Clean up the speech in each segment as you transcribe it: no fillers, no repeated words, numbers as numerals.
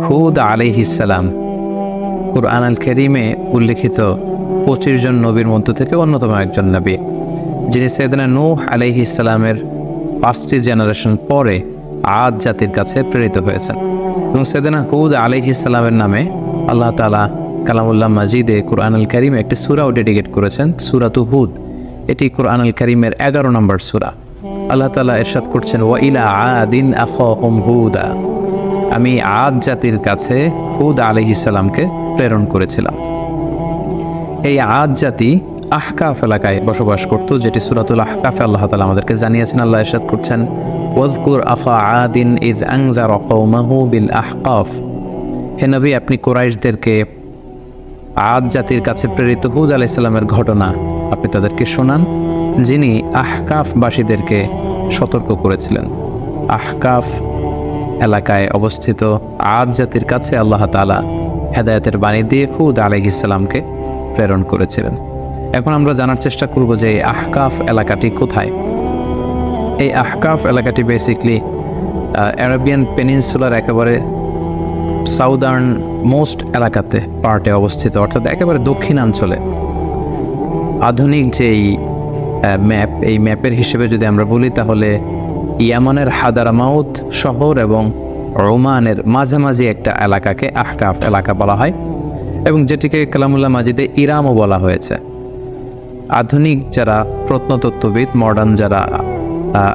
হুদ আলাইহিস সালাম কুরআন আল কারীমে উল্লেখিত 25 জন নবীর মধ্য থেকে অন্যতম একজন নবী, যিনি সাইয়েদনা নূহ আলাইহিস সালামের 5টি জেনারেশন পরে আদ জাতির কাছে প্রেরিত হয়েছেন। এবং সাইয়েদনা হুদ আলাইহিস সালামের নামে আল্লাহ তাআলা কালামুল্লাহ মাজিদে কুরআন আল কারীমে একটি সূরাও ডেডিকেট করেছেন, সূরাতু হুদ। এটি কুরআন আল কারীমের 11 নম্বর সূরা। আল্লাহ তাআলা ইরশাদ করছেন, ওয়া ইলা আদিন আখাহুম হুদা, আমি আদ জাতির কাছে হুদ আলাইহিস সালামকে প্রেরণ করেছিলাম। এই আদ জাতি আহকাফ এলাকায় বসবাস করত, যেটি সূরাতুল আহকাফে আল্লাহ তাআলা আমাদেরকে জানিয়েছেন। আল্লাহ ইরশাদ করছেন, ওয়াযকুর আখা আদিন ইয আনযারা কওমাহু বিল আহকাফ, হে নবী আপনি কুরাইশদেরকে আদ জাতির কাছে প্রেরিত হুদ আলাইহিস সালামের ঘটনা আপনি তাদেরকে শোনান, যিনি আহকাফবাসীদেরকে সতর্ক করেছিলেন। আহকাফ এলাকায় অবস্থিত আদ জাতির কাছে আল্লাহ তাআলা হেদায়েতের বাণী দিয়ে হুদ আলাইহিস সালামকে প্রেরণ করেছিলেন। এখন আমরা জানার চেষ্টা করব যে এই আহকাফ এলাকাটি কোথায়। এই আহকাফ এলাকাটি বেসিকলি আরাবিয়ান পেনিনসুলার একেবারে সাউদার্ন মোস্ট এলাকাতে পার্টে অবস্থিত, অর্থাৎ একেবারে দক্ষিণাঞ্চলে। আধুনিক যেই ম্যাপ, এই ম্যাপের হিসেবে যদি আমরা বলি তাহলে ইয়ামানের হাদারামাউত শহর এবং ওমানের মাঝামাঝি একটা এলাকাকে আহকাফ এলাকা বলা হয়, এবং যেটিকে কালামুল্লাহ মাজিদে ইরামও বলা হয়েছে। আধুনিক যারা প্রত্নতত্ত্ববিদ, মডার্ন যারা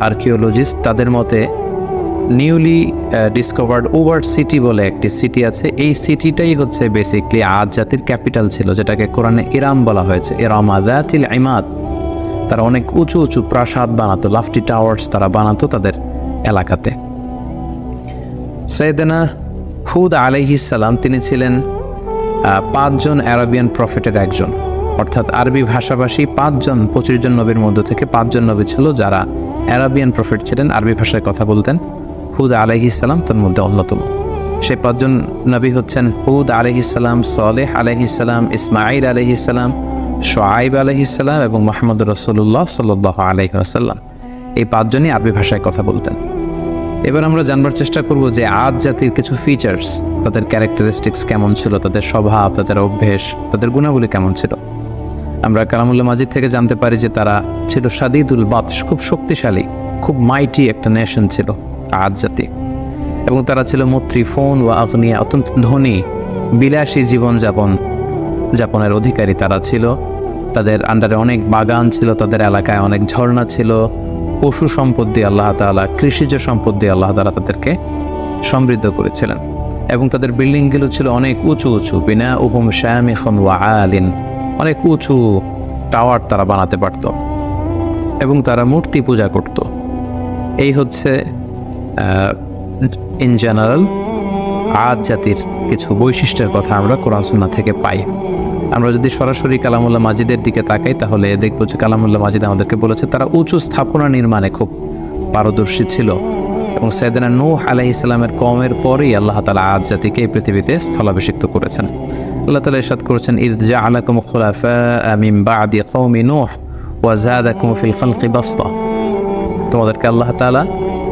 আর্কিওলজিস্ট, তাদের মতে নিউলি ডিসকভার্ড ওভার সিটি বলে একটি সিটি আছে। এই সিটিটাই হচ্ছে বেসিকলি আদ জাতির ক্যাপিটাল ছিল, যেটাকে কোরআনে ইরাম বলা হয়েছে। ইরামা যাতিল ইমাদ, তারা অনেক উঁচু উঁচু প্রাসাদ বানাতো, লাফটি টাওয়ার্স তারা বানাতো তাদের এলাকাতে। সাইয়েদনা হুদ আলাইহিস সালাম তিনি ছিলেন 5 জন আরাবিয়ান প্রফেটের একজন, অর্থাৎ আরবি ভাষাভাষী 25 জন নবীর মধ্য থেকে 5 জন নবী ছিল যারা আরাবিয়ান প্রফেট ছিলেন, আরবি ভাষায় কথা বলতেন। হুদ আলাইহিস সালাম তার মধ্যে অন্যতম। সেই 5 জন নবী হচ্ছেন হুদ আলাইহিস সালাম, সালেহ আলাইহিস সালাম, ইসমাঈল আলাইহিস সালাম, শুআয়ব আলাইহিস সালাম এবং মুহাম্মদ রাসূলুল্লাহ সাল্লাল্লাহু আলাইহি ওয়াসাল্লাম। এই 5 জনই আরবি ভাষায় কথা বলতেন। এবার আমরা জানবার চেষ্টা করব যে আদ জাতির কিছু ফিচার্স, তাদের ক্যারেক্টারিস্টিক্স কেমন ছিল, তাদের স্বভাব, তাদের অভ্যেস, তাদের গুণাবলী কেমন ছিল। আমরা কালামুল্লাহ মাজিদ থেকে জানতে পারি যে তারা ছিল শাদীদুল বাতশ, খুব শক্তিশালী, খুব মাইটি একটা নেশন ছিল আদ জাতি। এবং তারা ছিল মুত্রিফুন ওয়া আগনিয়া, অত্যন্ত ধনী, বিলাসী জীবনযাপনের অধিকারী তারা ছিল। তাদের আন্ডারে অনেক বাগান ছিল, তাদের এলাকায় অনেক ঝর্ণা ছিল, পশু সম্পদ দিয়ে আল্লাহ তাআলা, কৃষিজ সম্পদ দিয়ে আল্লাহ তাআলা তাদেরকে সমৃদ্ধ করেছিলেন। এবং তাদের বিল্ডিংগুলো ছিল অনেক উঁচু উঁচু, বিনাউহুম শামিখুন ওয়া আলিন, অনেক উঁচু টাওয়ার তারা বানাতে পারত, এবং তারা মূর্তি পূজা করত। এই হচ্ছে ইন জেনারেল আদ জাতির কিছু বৈশিষ্ট্যের কথা আমরা কোরআন সুন্নাহ থেকে পাই। আমরা যদি সরাসরি কালামুল্লাহ মাজিদের দিকে তাকাই তাহলে দেখব যে কালামুল্লাহ মাজিদ আমাদেরকে বলেছে তারা উঁচু স্থাপনা নির্মাণে খুব পারদর্শী ছিল। এবং সাইয়েদনা নূহ আলাইহিস সালামের কওমের পরেই আল্লাহ তাআলা আদ জাতিকে এই পৃথিবীতে স্থলাভিষিক্ত করেছেন। আল্লাহ তাআলা ইরশাদ করেছেন, ইয জাআলাকুম খুলাফা মিন বা'দি কওমি নূহ ওয়া যাদাকুম ফিল খালকি বাসতা, তোমাদেরকে আল্লাহ তাআলা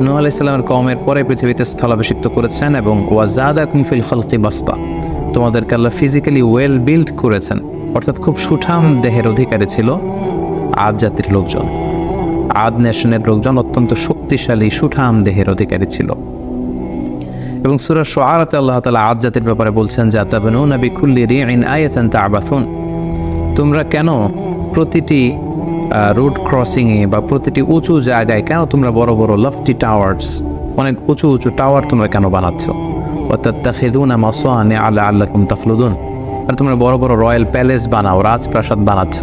নূহ আলাইহিস সালামের কওমের পরে পৃথিবীতে স্থলাভিষিক্ত করেছেন, এবং ওয়া যাদাকুম ফিল খালকি বাসতা, তোমাদেরকে আল্লাহ ফিজিক্যালি ওয়েল বিল্ড করেছেন, অর্থাৎ খুব সুঠাম দেহের অধিকারী ছিল আদ জাতির লোকজন। আদ নেশনের লোকজন অত্যন্ত শক্তিশালী, সুঠাম দেহের অধিকারী ছিল। এবং সূরা শুআরাতে আল্লাহ তাআলা আদ জাতির ব্যাপারে বলছেন, যাতাবনুনা বিকুল্লি রিইন আয়াতান তা'বাসুন, তোমরা কেন প্রতিটি রোড ক্রসিংয়ে বা প্রতিটি উঁচু জায়গায় কেন তোমরা বড় বড় লাফটি টাওয়ার্স, অনেক উঁচু উঁচু টাওয়ার তোমরা কেন বানাচ্ছ? ওয়া তাত্তাখিযুনা মাসানিআ লাআল্লাকুম তাখলুদুন, আর তোমরা বড় বড় রয়্যাল প্যালেস বানাও, রাজপ্রাসাদ বানাচ্ছ,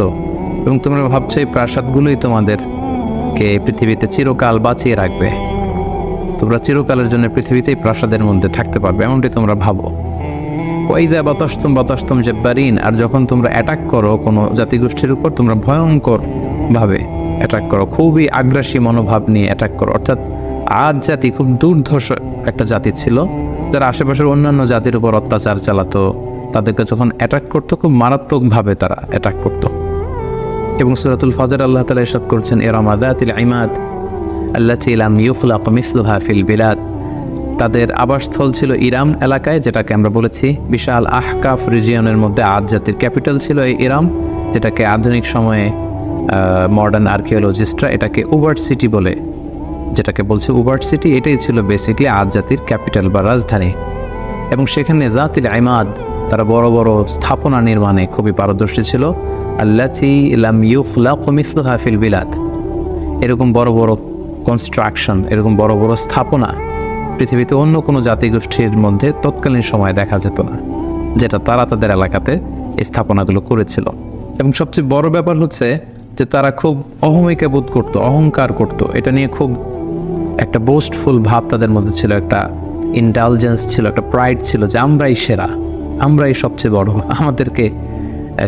এবং তোমরা ভাবছো এই প্রাসাদগুলোই তোমাদেরকে পৃথিবীতে চিরকাল বাঁচিয়ে রাখবে, তোমরা চিরকালের জন্য পৃথিবীতেই প্রাসাদের মধ্যে থাকতে পারবে, এমনটি তোমরা ভাবো। ওয়াইযা বাতাসতুম জাব্বারিন, আর যখন তোমরা অ্যাটাক করো কোনো জাতিগোষ্ঠীর উপর, তোমরা ভয়ঙ্কর ভাবে অ্যাটাক করো, খুবই আগ্রাসী মনোভাব নিয়ে অ্যাটাক করো। অর্থাৎ আদ জাতি খুব দুর্ধর্ষ একটা জাতি ছিল, যারা আশেপাশের অন্যান্য জাতির উপর অত্যাচার চালাতো, তাদেরকে যখন অ্যাটাক করতো খুব মারাত্মকভাবে তারা অ্যাটাক করতো। এবং সূরাতুল ফাজর আল্লাহ তাআলা ইরশাদ করছেন, ইরামা যাতিল ইমাদ আল্লাতী লাম ইউখলাক মিসলুহা ফিল বিলাদ, তাদের আবাসস্থল ছিল ইরাম এলাকায়, যেটাকে আমরা বলেছি বিশাল আহকাফ রিজিয়নের মধ্যে আদ জাতির ক্যাপিটাল ছিল এই ইরাম, যেটাকে আধুনিক সময়ে মডার্ন আর্কিওলজিস্টরা এটাকে উবার্ট সিটি বলে, যেটাকে বলছে উবার্ট সিটি, এটাই ছিল বেসিকলি আদ জাতির ক্যাপিটাল বা রাজধানী। এবং সেখানে জাতিল ইমাদ, তারা বড় বড় স্থাপনা নির্মাণে খুবই পারদর্শী ছিল। আল্লাতি লাম ইউখলাকু মিসলুহা ফিল বিলাদ, এরকম বড় বড় কনস্ট্রাকশন, এরকম বড় বড় স্থাপনা পৃথিবীতে অন্য কোনো জাতিগোষ্ঠীর মধ্যে তৎকালীন সময়ে দেখা যেত না, যেটা তারা তাদের এলাকাতে এই স্থাপনাগুলো করেছিল। এবং সবচেয়ে বড় ব্যাপার হচ্ছে যে তারা খুব অহমিকা বোধ করতো, অহংকার করত, এটা নিয়ে খুব একটা বোস্টফুল ভাব তাদের মধ্যে ছিল, একটা ইন্টালিজেন্স ছিল, একটা প্রাইড ছিল যে আমরাই সেরা, আমরাই সবচেয়ে বড়, আমাদেরকে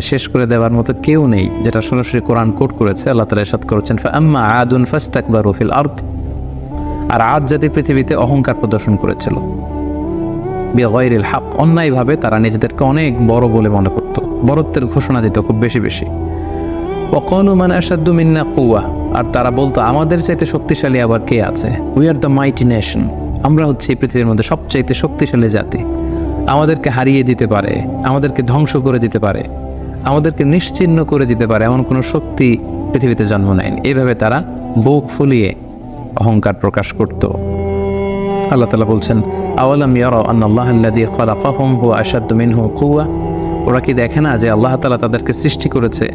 শেষ করে দেওয়ার মতো কেউ নেই, যেটা সরাসরি কোরআন কোট করেছে। আল্লাহ তাআলা ইরশাদ করেছেন ফাআম্মা আদুন ফাস্তাকবারু ফিল আরদ, আর আদ জাতি পৃথিবীতে অহংকার প্রদর্শন করেছিল বিগাইরিল হক, অন্যায়ভাবে তারা নিজেদেরকে অনেক বড় বলে মনে করত, বড়ত্বের ঘোষণা দিত খুব বেশি বেশি। ওয়াকালু মান আশাদ্দু মিন্না কুওয়া, আর তারা বলতো আমাদের চাইতে শক্তিশালী আবার কে আছে, we are the mighty nation, আমরা হচ্ছে এই পৃথিবীর মধ্যে সবচাইতে শক্তিশালী জাতি, আমাদেরকে হারিয়ে দিতে পারে, আমাদেরকে ধ্বংস করে দিতে পারে, আমাদেরকে নিশ্চিহ্ন করে দিতে পারে এমন কোনো শক্তি পৃথিবীতে জন্ম নেয়নি। এইভাবে তারা বুক ফুলিয়ে অহংকার প্রকাশ করত। আল্লাহ তাআলা বলছেন আওয়ালাম ইয়ারাউ আন্নাল্লাহা আল্লাযী খালাকাহুম হুয়া আশাদ্দু মিনহুম কুওয়া, ওরা কি দেখে না যে আল্লাহ তাআলা তাদেরকে সৃষ্টি করেছে,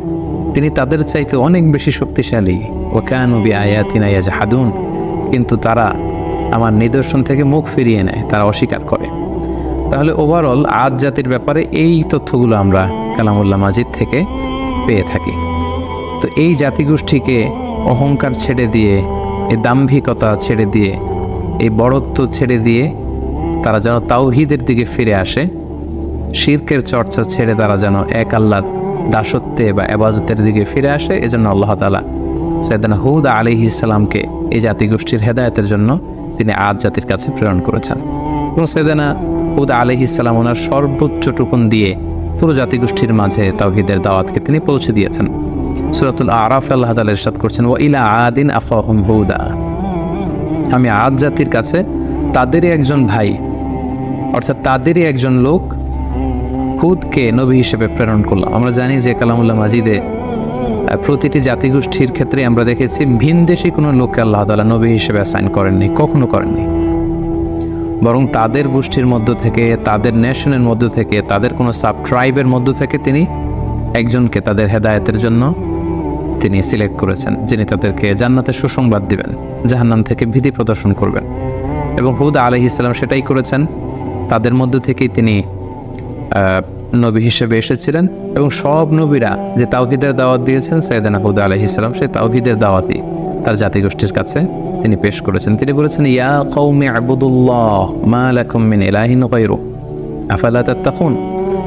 তিনি তাদের চাইতে অনেক বেশি শক্তিশালী। ওয়া কানু বিআয়াতিনা ইয়াজহাদুন, কিন্তু তারা আমার নিদর্শন থেকে মুখ ফিরিয়ে নেয়, তারা অস্বীকার করে। তাহলে ওভারঅল আদ জাতির ব্যাপারে এই তথ্যগুলো আমরা কালামুল্লাহ মাজিদ থেকে পেয়ে থাকি। তো এই জাতিগোষ্ঠীকে অহংকার ছেড়ে দিয়ে, এই দাম্ভিকতা ছেড়ে দিয়ে, এই বড়ত্ব ছেড়ে দিয়ে তারা যেন তাওহীদের দিকে ফিরে আসে, শিরকের চর্চা ছেড়ে তারা যেন এক আল্লাহর দাসত্বে বা ইবাদতের দিকে ফিরে আসে। এজন্য আল্লাহ তাআলা সাইয়েদনা হুদ আলাইহিস সালামকে এই জাতিগোষ্ঠীর হেদায়েতের জন্য তিনি আদ জাতির কাছে প্রেরণ করেছেন। এবং সাইয়েদনা হুদ আলাইহিস সালাম ওনার সর্বোচ্চ টুকুন দিয়ে পুরো জাতিগোষ্ঠীর মাঝে তাওহীদের দাওয়াতকে তিনি পৌঁছে দিয়েছেন। সূরাতুল আরাফে আল্লাহ তাআলা ইরশাদ করছেন ওয়া ইলা আদিন আখাহুম হুদা, আমি আদ জাতির কাছে তাদেরই একজন ভাই, অর্থাৎ তাদেরই একজন লোক হুদকে নবী হিসেবে প্রেরণ করলাম। আমরা জানি যে কালামুল্লাহ মাজিদে প্রতিটি জাতিগোষ্ঠীর ক্ষেত্রে আমরা দেখেছি ভিনদেশী কোনো লোককে আল্লাহ তাআলা নবী হিসেবে অ্যাসাইন করেননি, কখনো করেননি, বরং তাদের গোষ্ঠীর মধ্য থেকে, তাদের নেশনের মধ্য থেকে, তাদের কোনো সাব ট্রাইবের মধ্য থেকে তিনি একজনকে তাদের হেদায়েতের জন্য তিনি সিলেক্ট করেছেন, যিনি তাদেরকে জান্নাতের সুসংবাদ দিবেন, জাহান্নাম থেকে ভীতি প্রদর্শন করবেন। এবং হুদ আলাইহিস সালাম সেটাই করেছেন, তাদের মধ্য থেকেই তিনি নবী হিসেবে এসেছিলেন। এবং সব নবীরা যে তাওহীদের দাওয়াত দিয়েছেন সাইয়েদনা হুদ আলাইহিস সালাম সেই তাওহীদের দাওয়াতই তার জাতিগোষ্ঠীর কাছে তিনি পেশ করেছেন। তিনি বলেছেন ইয়া কওমি আবুদুল্লাহ মা লাকুম মিন ইলাহিন গায়রু আফালা তাত্তাকুন,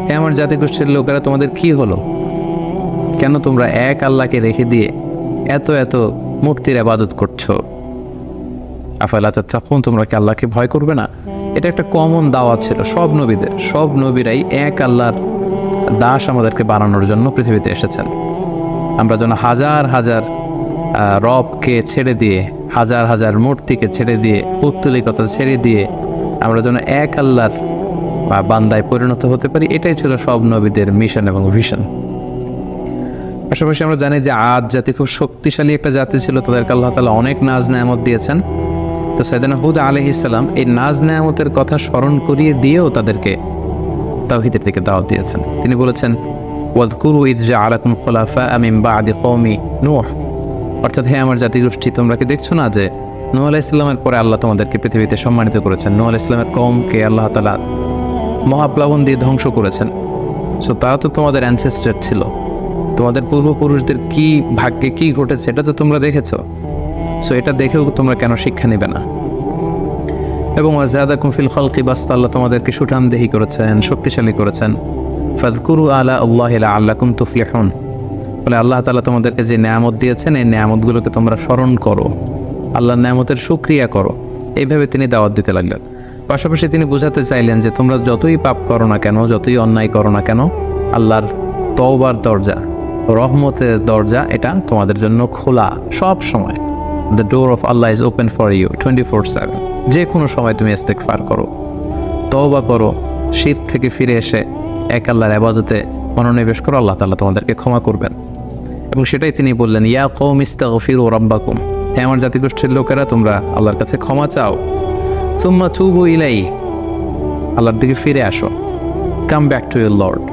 হে আমার জাতিগোষ্ঠীর লোকেরা তোমাদের কি হলো, কেন তোমরা এক আল্লাহকে রেখে দিয়ে এত এত মূর্তির ইবাদত করছো, আফালা তাত্তাকুন, তোমরা কি আল্লাহকে ভয় করবে না? এটা একটা কমন দাওয়াত ছিল সব নবীদের, সব নবীরাই এক আল্লাহর দাস আমাদেরকে বানানোর জন্য পৃথিবীতে এসেছেন। আমরা যেন হাজার হাজার রবকে ছেড়ে দিয়ে, হাজার হাজার মূর্তিকে ছেড়ে দিয়ে, পৌত্তলিকতা ছেড়ে দিয়ে আমরা যেন এক আল্লাহর বান্দায় পরিণত হতে পারি, এটাই ছিল সব নবীদের মিশন এবং ভিশন। পাশাপাশি আমরা জানি যে আদ জাতি খুব শক্তিশালী একটা জাতি ছিল, তাদেরকে আল্লাহ তাআলা অনেক নাজ নেয়ামত দিয়েছেন। তো সাইয়েদনা হুদ আলাইহিস সালাম এই নাজ নেয়ামতের কথা স্মরণ করিয়ে দিয়েও তাদেরকে তাওহীদের দিকে দাওয়াত দিয়েছেন। তিনি বলেছেন ওয়াযকুরু ইয জাআলাকুম খুলাফা মিন বা'দি কওমি নূহ, অর্থাৎ হে আমার জাতিগোষ্ঠী, তোমরা কি দেখছো না যে নূহ আলাইহিস সালামের পরে আল্লাহ তোমাদেরকে পৃথিবীতে সম্মানিত করেছেন। নূহ আলাইহিস সালামের কওমকে আল্লাহ তাআলা মহাপ্লাবন দিয়ে ধ্বংস করেছেন। সো তারা তো তোমাদের অ্যানসেস্টর ছিল, তোমাদের পূর্বপুরুষদের কি ভাগ্যে কি ঘটেছে এটা তো তোমরা দেখেছো। সো এটা দেখেও তোমরা কেন শিক্ষা নেবে না? এবং ওয়াজাদাকুম ফিল খালকি বাসতা, আল্লাহ তোমাদেরকে সুঠামদেহী করেছেন, শক্তিশালী করেছেন। ফাযকুরু আলা আল্লাহি লাআল্লাকুম তুফলিহুন, বলে আল্লাহ তাআলা তোমাদেরকে যে নেয়ামত দিয়েছেন এই নেয়ামতগুলোকে তোমরা স্মরণ করো, আল্লাহর নেয়ামতের শুকরিয়া করো। এইভাবে তিনি দাওয়াত দিতে লাগলেন। পাশাপাশি তিনি বোঝাতে চাইলেন যে তোমরা যতই পাপ করো না কেন, যতই অন্যায় করো না কেন, আল্লাহর তওবার দরজা, রহমতের দরজা এটা তোমাদের জন্য খোলা সব সময়। The door of Allah is open for you 24/7. যে কোনো সময় তুমি ইস্তেগফার করো, তওবা করো, শিরক থেকে ফিরে এসে এক আল্লাহর ইবাদতে মনোনিবেশ করো, আল্লাহ তাআলা তোমাদেরকে ক্ষমা করবেন। এবং সেটাই তিনি বললেন, ইয়া কওম ইস্তাগফিরু রাব্বাকুম, হে আমার জাতিগোষ্ঠীর লোকেরা, তোমরা আল্লাহর কাছে ক্ষমা চাও, সুম্মা তুবু ইলাইহি, আল্লাহর দিকে ফিরে আসো, come back to your Lord,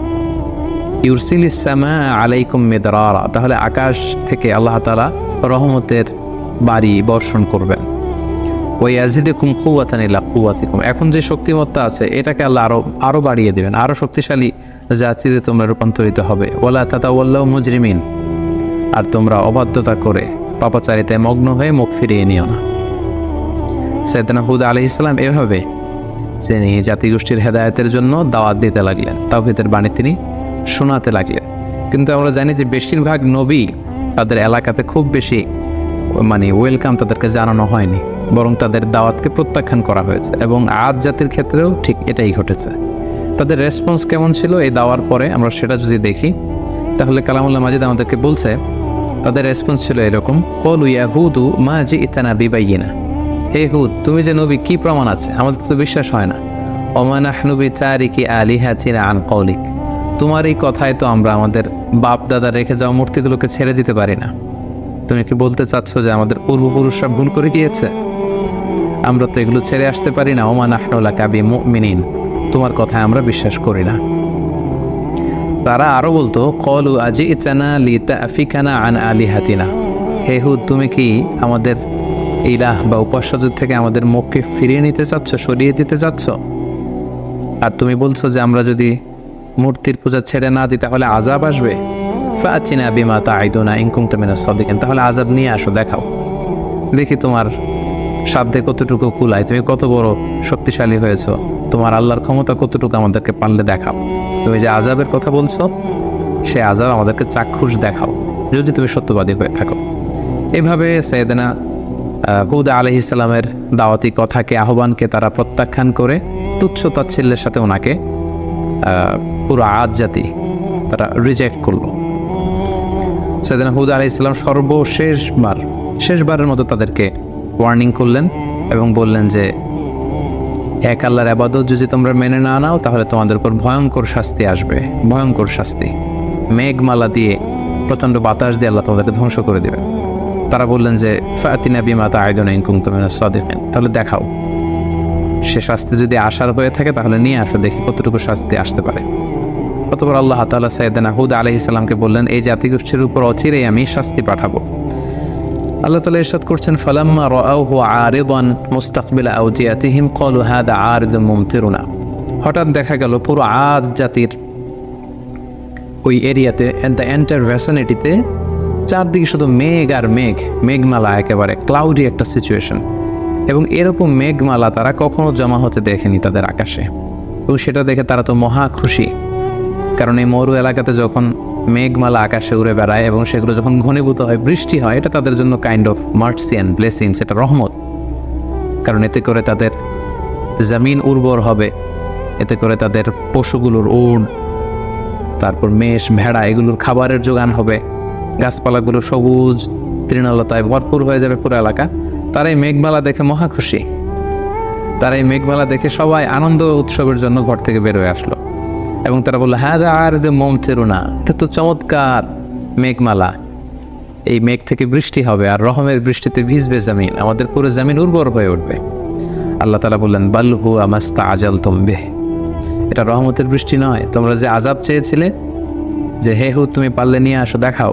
ইউরসিলিস সামা আলাইকুম মিদরারা, তাহলে আকাশ থেকে আল্লাহ তাআলা রহমতের বাড়ি বর্ষণ করবেন। ওয়াজিদুকুম কুওয়াতান ইলা কুওয়াতিকুম, এখন যে শক্তিমত্তা আছে এটাকে আল্লাহ আরো বাড়িয়ে দেবেন, আরো শক্তিশালী জাতিতে তোমরা রূপান্তরিত হবে। ওয়ালা তাতাওয়াল্লাউ মুজরিমিন, আর তোমরা অবাধ্যতা করে পাপাচারিতায় মগ্ন হয়ে মুখ ফিরিয়ে নিও না। সাইয়েদনা হুদ আলাইহিস সালাম এভাবে তিনি জাতিগোষ্ঠীর হেদায়েতের জন্য দাওয়াত দিতে লাগলেন, তাওহীদের বাণী তিনি শোনাতে লাগলেন। কিন্তু আমরা জানি যে বেশিরভাগ নবী তাদের এলাকাতে খুব বেশি ওয়েলকাম তাদেরকে জানানো হয়নি, বরং তাদের দাওয়াতকে প্রত্যাখ্যান করা হয়েছে। এবং আদ জাতির ক্ষেত্রেও ঠিক এটাই ঘটেছে। তাদের রেসপন্স কেমন ছিল এই দাওয়ার পরে আমরা সেটা যদি দেখি, তাহলে কালামুল্লাহ মাজিদ আমাদেরকে বলছে তাদের রেসপন্স ছিল এরকম, ক্বালু ইয়া হুদু মা জি'তানা বিবাইয়িনা, হে হুদ, তুমি যে নবী, কি প্রমাণ আছে? আমাদের তো বিশ্বাস হয় না। ওমা নাহনু বিতারিকি আলিহাতিনা আন কওলিক, তোমার এই কথায় তো আমরা আমাদের বাপ দাদা রেখে যাওয়া মূর্তিগুলোকে ছেড়ে দিতে পারি না। তুমি কি বলতে চাচ্ছ যে আমাদের পূর্বপুরুষরা ভুল করে গিয়েছে? আমরা তো এগুলো ছেড়ে আসতে পারি না। ওমা নাহনু লাকা বিমুমিনিন, তোমার কথায় আমরা বিশ্বাস করি না। তারা আরো বলতো, ক্বালু আজি'তানা লিতাফিকানা আন আলিহাতিনা, হে হুদ, তুমি কি আমাদের ইলাহ বা উপাস্যদের থেকে আমাদের মুখকে ফিরিয়ে নিতে চাচ্ছ, সরিয়ে দিতে চাচ্ছ? আর তুমি বলছো যে আমরা যদি মূর্তির পূজা ছেড়ে না দিই তাহলে আযাব আসবে। ফাআতিনা বিমা তা'ইদুনা ইন কুনতা মিনাস সাদিকিন, তাহলে আযাব নিয়ে আসো, দেখাও, দেখি তোমার সাধ্যে কতটুকু কুলায়, তুমি কত বড় শক্তিশালী হয়েছো, তোমার আল্লাহর ক্ষমতা কতটুকু আমাদেরকে পারলে দেখাও। তুমি যে আযাবের কথা বলছো সে আযাব আমাদেরকে চাক্ষুষ দেখাও, যদি তুমি সত্যবাদী হয়ে থাকো। এভাবে সাইয়েদনা হুদ আলাইহিস সালামের দাওয়াতি কথাকে, আহ্বানকে তারা প্রত্যাখ্যান করে তুচ্ছ তাচ্ছিল্যের সাথে ওনাকে পুরো আদ জাতি তারা রিজেক্ট করলো। সাইয়েদনা হুদ আলাইহিস সালাম শেষবারের মতো তাদেরকে ওয়ার্নিং করলেন এবং বললেন যে এক আল্লাহর ইবাদত যদি তোমরা মেনে না নাও তাহলে তোমাদের উপর ভয়ঙ্কর শাস্তি আসবে, ভয়ঙ্কর শাস্তি। মেঘমালা দিয়ে, প্রচণ্ড বাতাস দিয়ে আল্লাহ তোমাদেরকে ধ্বংস করে দেবে। তারা বললেন যে ফাতিনা বিমা তা'ইদুনা ইন কুনতা মিনাস সাদিকিন, তাহলে দেখাও, সে শাস্তি যদি আসার হয়ে থাকে তাহলে নিয়ে আসো, দেখি কতটুকু শাস্তি আসতে পারে। অতঃপর আল্লাহ তাআলা সাইয়েদনা হুদ আলাইহিস সালামকে বললেন, এই জাতিগোষ্ঠীর উপর অচিরেই আমি শাস্তি পাঠাবো। আল্লাহ তাআলা ইরশাদ করছেন, ফালাম্মা রাআউহু আরিদান মুস্তাকবিলা আওদিয়াতিহিম ক্বালু হাযা আরিদুম মুমতিরুনা, হঠাৎ দেখা গেল পুরো আদ জাতির ওই এরিয়াতে, দ্য এন্টায়ার ভ্যাসিনিটিতে চারদিকে শুধু মেঘ আর মেঘ, মেঘমালা, একেবারে ক্লাউডি একটা সিচুয়েশন। এবং এরকম মেঘমালা তারা কখনো জমা হতে দেখেনি তাদের আকাশে, এবং সেটা দেখে তারা তো মহা খুশি। কারণ এই মরু এলাকাতে যখন মেঘমালা আকাশে উড়ে বেড়ায় এবং সেগুলো যখন ঘনীভূত হয়, বৃষ্টি হয়, এটা তাদের জন্য kind of mercy and blessings, এটা রহমত। কারণ এতে করে তাদের জমিন উর্বর হবে, এতে করে তাদের পশুগুলোর উট, তারপর মেষ, ভেড়া, এগুলোর খাবারের যোগান হবে, গাছপালাগুলো সবুজ তৃণলতায় ভরপুর হয়ে যাবে পুরো এলাকা। তারা এই মেঘমালা দেখে মহা খুশি। তারা এই মেঘমালা দেখে সবাই আনন্দ উৎসবের জন্য ঘর থেকে বের হয়ে আসলো এবং তারা বললো, হাযা আরিদুম মুমতিরুনা, এটা তো চমৎকার মেঘমালা, এই মেঘ থেকে বৃষ্টি হবে আর রহমের বৃষ্টিতে ভিজবে জমিন, আমাদের পুরো জমিন উর্বর হয়ে উঠবে। আল্লাহ তাআলা বললেন, বাল হুয়া মাস্তাআজালতুম বিহি, এটা রহমতের বৃষ্টি নয়, তোমরা যে আযাব চেয়েছিলে যে হে হুদ তুমি পারলে নিয়ে আসো, দেখাও,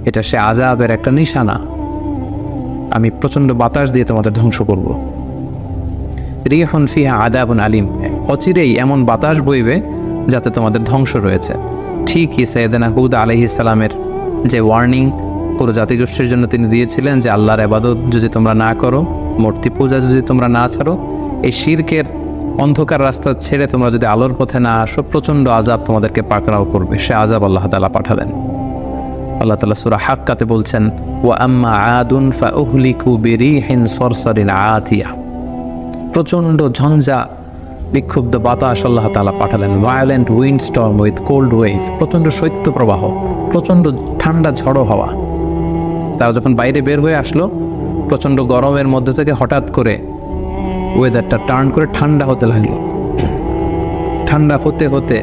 এটা সে আযাবের একটা নিশানা। আমি প্রচণ্ড বাতাস দিয়ে তোমাদের ধ্বংস করব। রিহুন ফিহা আযাবুন আলিম, অচিরেই এমন বাতাস বইবে যাতে তোমাদের ধ্বংস রয়েছে। ঠিকই সাইয়েদনা হুদ আলাইহিস সালামের যে ওয়ার্নিং পুরো জাতিগোষ্ঠীর জন্য তিনি দিয়েছিলেন যে আল্লাহর ইবাদত যদি তোমরা না করো, মূর্তি পূজা যদি তোমরা না ছাড়ো, এই শিরকের অন্ধকার রাস্তা ছেড়ে তোমরা যদি আলোর পথে না আসো, প্রচণ্ড আযাব তোমাদেরকে পাকড়াও করবে। সে আযাব আল্লাহ তাআলা পাঠালেন। আল্লাহ তাআলা সূরা হাক্কাতে বলছেন, ওয়া আম্মা আদুন ফাউহলিকু বিরিহিন সরসরিন আতিয়া, প্রচণ্ড ঝঞ্ঝা বিক্ষুব্ধ বাতাস আল্লাহ তাআলা পাঠালেন। Violent wind storm with cold wave, প্রচণ্ড শৈত্য প্রবাহ, প্রচণ্ড ঠান্ডা ঝড়ো হাওয়া। তারা যখন বাইরে বের হয়ে আসলো, প্রচণ্ড গরমের মধ্যে থেকে হঠাৎ করে ওয়েদারটা টার্ন করে ঠান্ডা হতে লাগলো। ঠান্ডা হতে হতে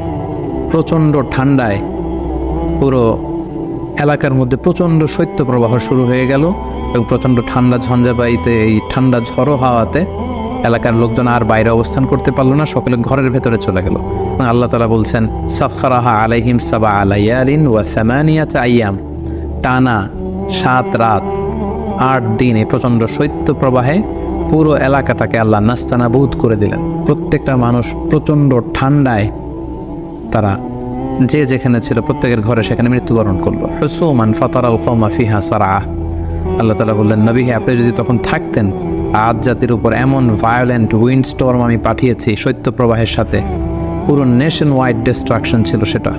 প্রচণ্ড ঠান্ডায় পুরো এলাকার মধ্যে প্রচণ্ড শৈত্যপ্রবাহ শুরু হয়ে গেল এবং প্রচণ্ড ঠান্ডা ঝঞ্ঝাবায়ুতে, এই ঠান্ডা ঝড়ো হাওয়াতে এলাকার লোকজন আর বাইরে অবস্থান করতে পারলো না, সকলে ঘরের ভেতরে চলে গেল। আল্লাহ তাআলা বলছেন, সাখখারাহা আলাইহিম সাবআ লায়ালিন ওয়া সামানিয়াতা আইয়াম, টানা 7 রাত 8 দিন এই প্রচণ্ড শৈত্যপ্রবাহে পুরো এলাকাটাকে আল্লাহ নাস্তানাবুদ করে দিলেন। প্রত্যেকটা মানুষ প্রচণ্ড ঠান্ডায় তারা যে যেখানে ছিল প্রত্যেকের ঘরে সেখানে মৃত্যুবরণ করলো। হুসুমান ফাতারাল কওমা ফিহা সারআ। আল্লাহ তাআলা বললেন, নবী হে, আপনি যদি তখন থাকতেন, আদ জাতির উপর এমন ভায়োলেন্ট উইন্ড স্টর্ম আমি পাঠিয়েছি শৈত্যপ্রবাহের সাথে, পুরো নেশন ওয়াইড ডিস্ট্রাকশন ছিল সেটা।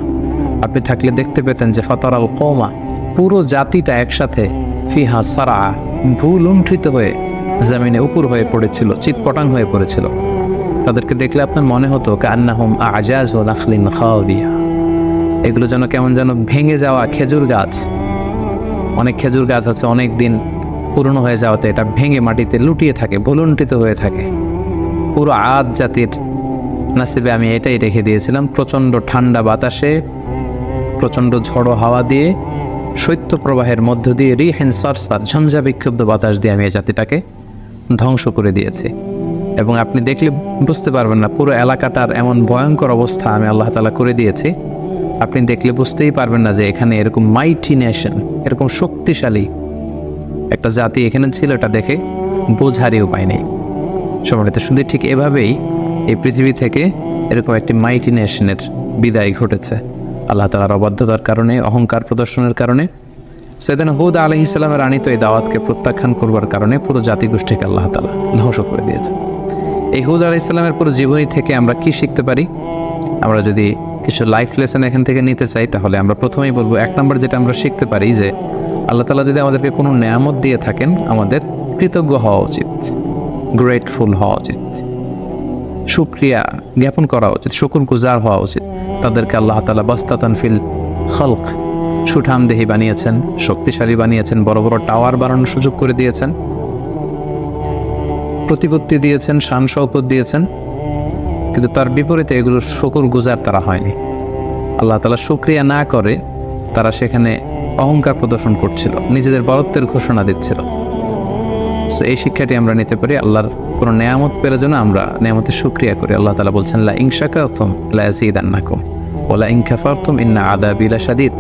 আপনি থাকলে দেখতে পেতেন যে ফাতারাল কওমা, পুরো জাতিটা একসাথে, ফিহা সারআ, ভূলুণ্ঠিত হয়ে জমিনে উপর হয়ে পড়েছিল, চিৎপটাং হয়ে পড়েছিল। তাদেরকে দেখলে আপনার মনে হতো কান্নাহুম আজাজু নাখলিন খাওয়াবিয়া, এগুলো যেন কেমন যেন ভেঙে যাওয়া খেজুর গাছ। অনেক খেজুর গাছ আছে অনেক দিন পুরনো হয়ে যাওয়াতে এটা ভেঙে মাটিতে লুটিয়ে থাকে, ভুলুণ্ঠিত হয়ে থাকে। পুরো আদ জাতির নাসিবে আমি এটাই রেখে দিয়েছিলাম। প্রচণ্ড ঠান্ডা বাতাসে, প্রচণ্ড ঝড়ো হাওয়া দিয়ে, শৈত্যপ্রবাহের মধ্য দিয়ে, রিহিন সারসার, ঝঞ্ঝা বিক্ষুব্ধ বাতাস দিয়ে আমি এই জাতিটাকে ধ্বংস করে দিয়েছি। এবং আপনি দেখলে বুঝতে পারবেন না পুরো এলাকাটার এমন ভয়ঙ্কর অবস্থা আমি আল্লাহ তাআলা করে দিয়েছি। আপনি দেখলে বুঝতেই পারবেন না যে এখানে এরকম মাইটি নেশন, এরকম শক্তিশালী একটা জাতি এখানে ছিল, এটা দেখে বোঝারই উপায় নেই। সম্মানিত শুধু ঠিক এভাবেই এই পৃথিবী থেকে এরকম একটি মাইটি নেশনের বিদায় ঘটেছে আল্লাহ তাআলার অবাধ্যতার কারণে, অহংকার প্রদর্শনের কারণে। সাইয়েদনা হুদ আলাইহিস সালামের আনিত এই দাওয়াতকে প্রত্যাখ্যান করবার কারণে পুরো জাতিগোষ্ঠীকে আল্লাহ তাআলা ধ্বংস করে দিয়েছে। এই হুদ আলাইহিস সালামের পুরো জীবনী থেকে আমরা কি শিখতে পারি? আমরা যদি কিছু লাইফ লেসন এখান থেকে নিতে চাই, তাহলে আমরা প্রথমেই বলবো, 1 নম্বর যেটা আমরা শিখতে পারি যে আল্লাহ তাআলা যদি আমাদেরকে কোনো নেয়ামত দিয়ে থাকেন, আমাদের কৃতজ্ঞ হওয়া উচিত, গ্রেটফুল হওয়া উচিত, শুকরিয়া জ্ঞাপন করা উচিত, শুকরগুজার হওয়া উচিত। তাদেরকে আল্লাহ তাআলা বাস্তাতান ফিল খলক, সুঠামদেহী বানিয়েছেন, শক্তিশালী বানিয়েছেন, বড় বড় টাওয়ার বানানোর সুযোগ করে দিয়েছেন, প্রতিপত্তি দিয়েছেন, শান শওকত দিয়েছেন। কিন্তু তার বিপরীতে এগুলোর শুকরগুজার তারা হয়নি। আল্লাহ তাআলা শুকরিয়া না করে তারা সেখানে অহংকার প্রদর্শন করছিল, নিজেদের বরত্বের ঘোষণা দিচ্ছিল। সো এই শিক্ষাটি আমরা নিতে পারি, আল্লাহর কোনো নেয়ামত পেলে যেন আমরা নেয়ামতের শুকরিয়া করি। আল্লাহ তাআলা বলছেন, লা ইন শাকারতুম লা আযীদান্নাকুম ওয়া লা ইন কাফারতুম ইন্না আযাবি লাশাদীদ।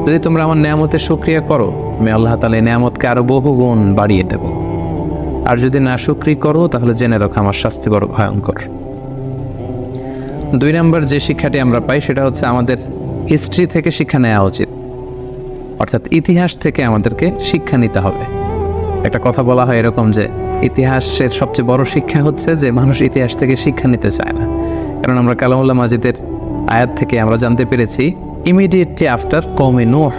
যদি তোমরা আমার নেয়ামতের শুকরিয়া করো, আমি আল্লাহ তাআলা এই নেয়ামতকে আরো বহুগুণ বাড়িয়ে দেব। আর যদি না শুকরিয়া করো, তাহলে জেনে রাখো আমার শাস্তি বড় ভয়ঙ্কর। 2 নম্বর যে শিক্ষাটি আমরা পাই সেটা হচ্ছে আমাদের হিস্ট্রি থেকে শিক্ষা নেওয়া উচিত, অর্থাৎ ইতিহাস থেকে আমাদেরকে শিক্ষা নিতে হবে। একটা কথা বলা হয় এরকম যে ইতিহাসের সবচেয়ে বড় শিক্ষা হচ্ছে যে মানুষ ইতিহাস থেকে শিক্ষা নিতে চায় না। কারণ আমরা কালামুল্লাহ মাজিদের আয়াত থেকে আমরা জানতে পেরেছি ইমিডিয়েটলি আফটার কওমে নূহ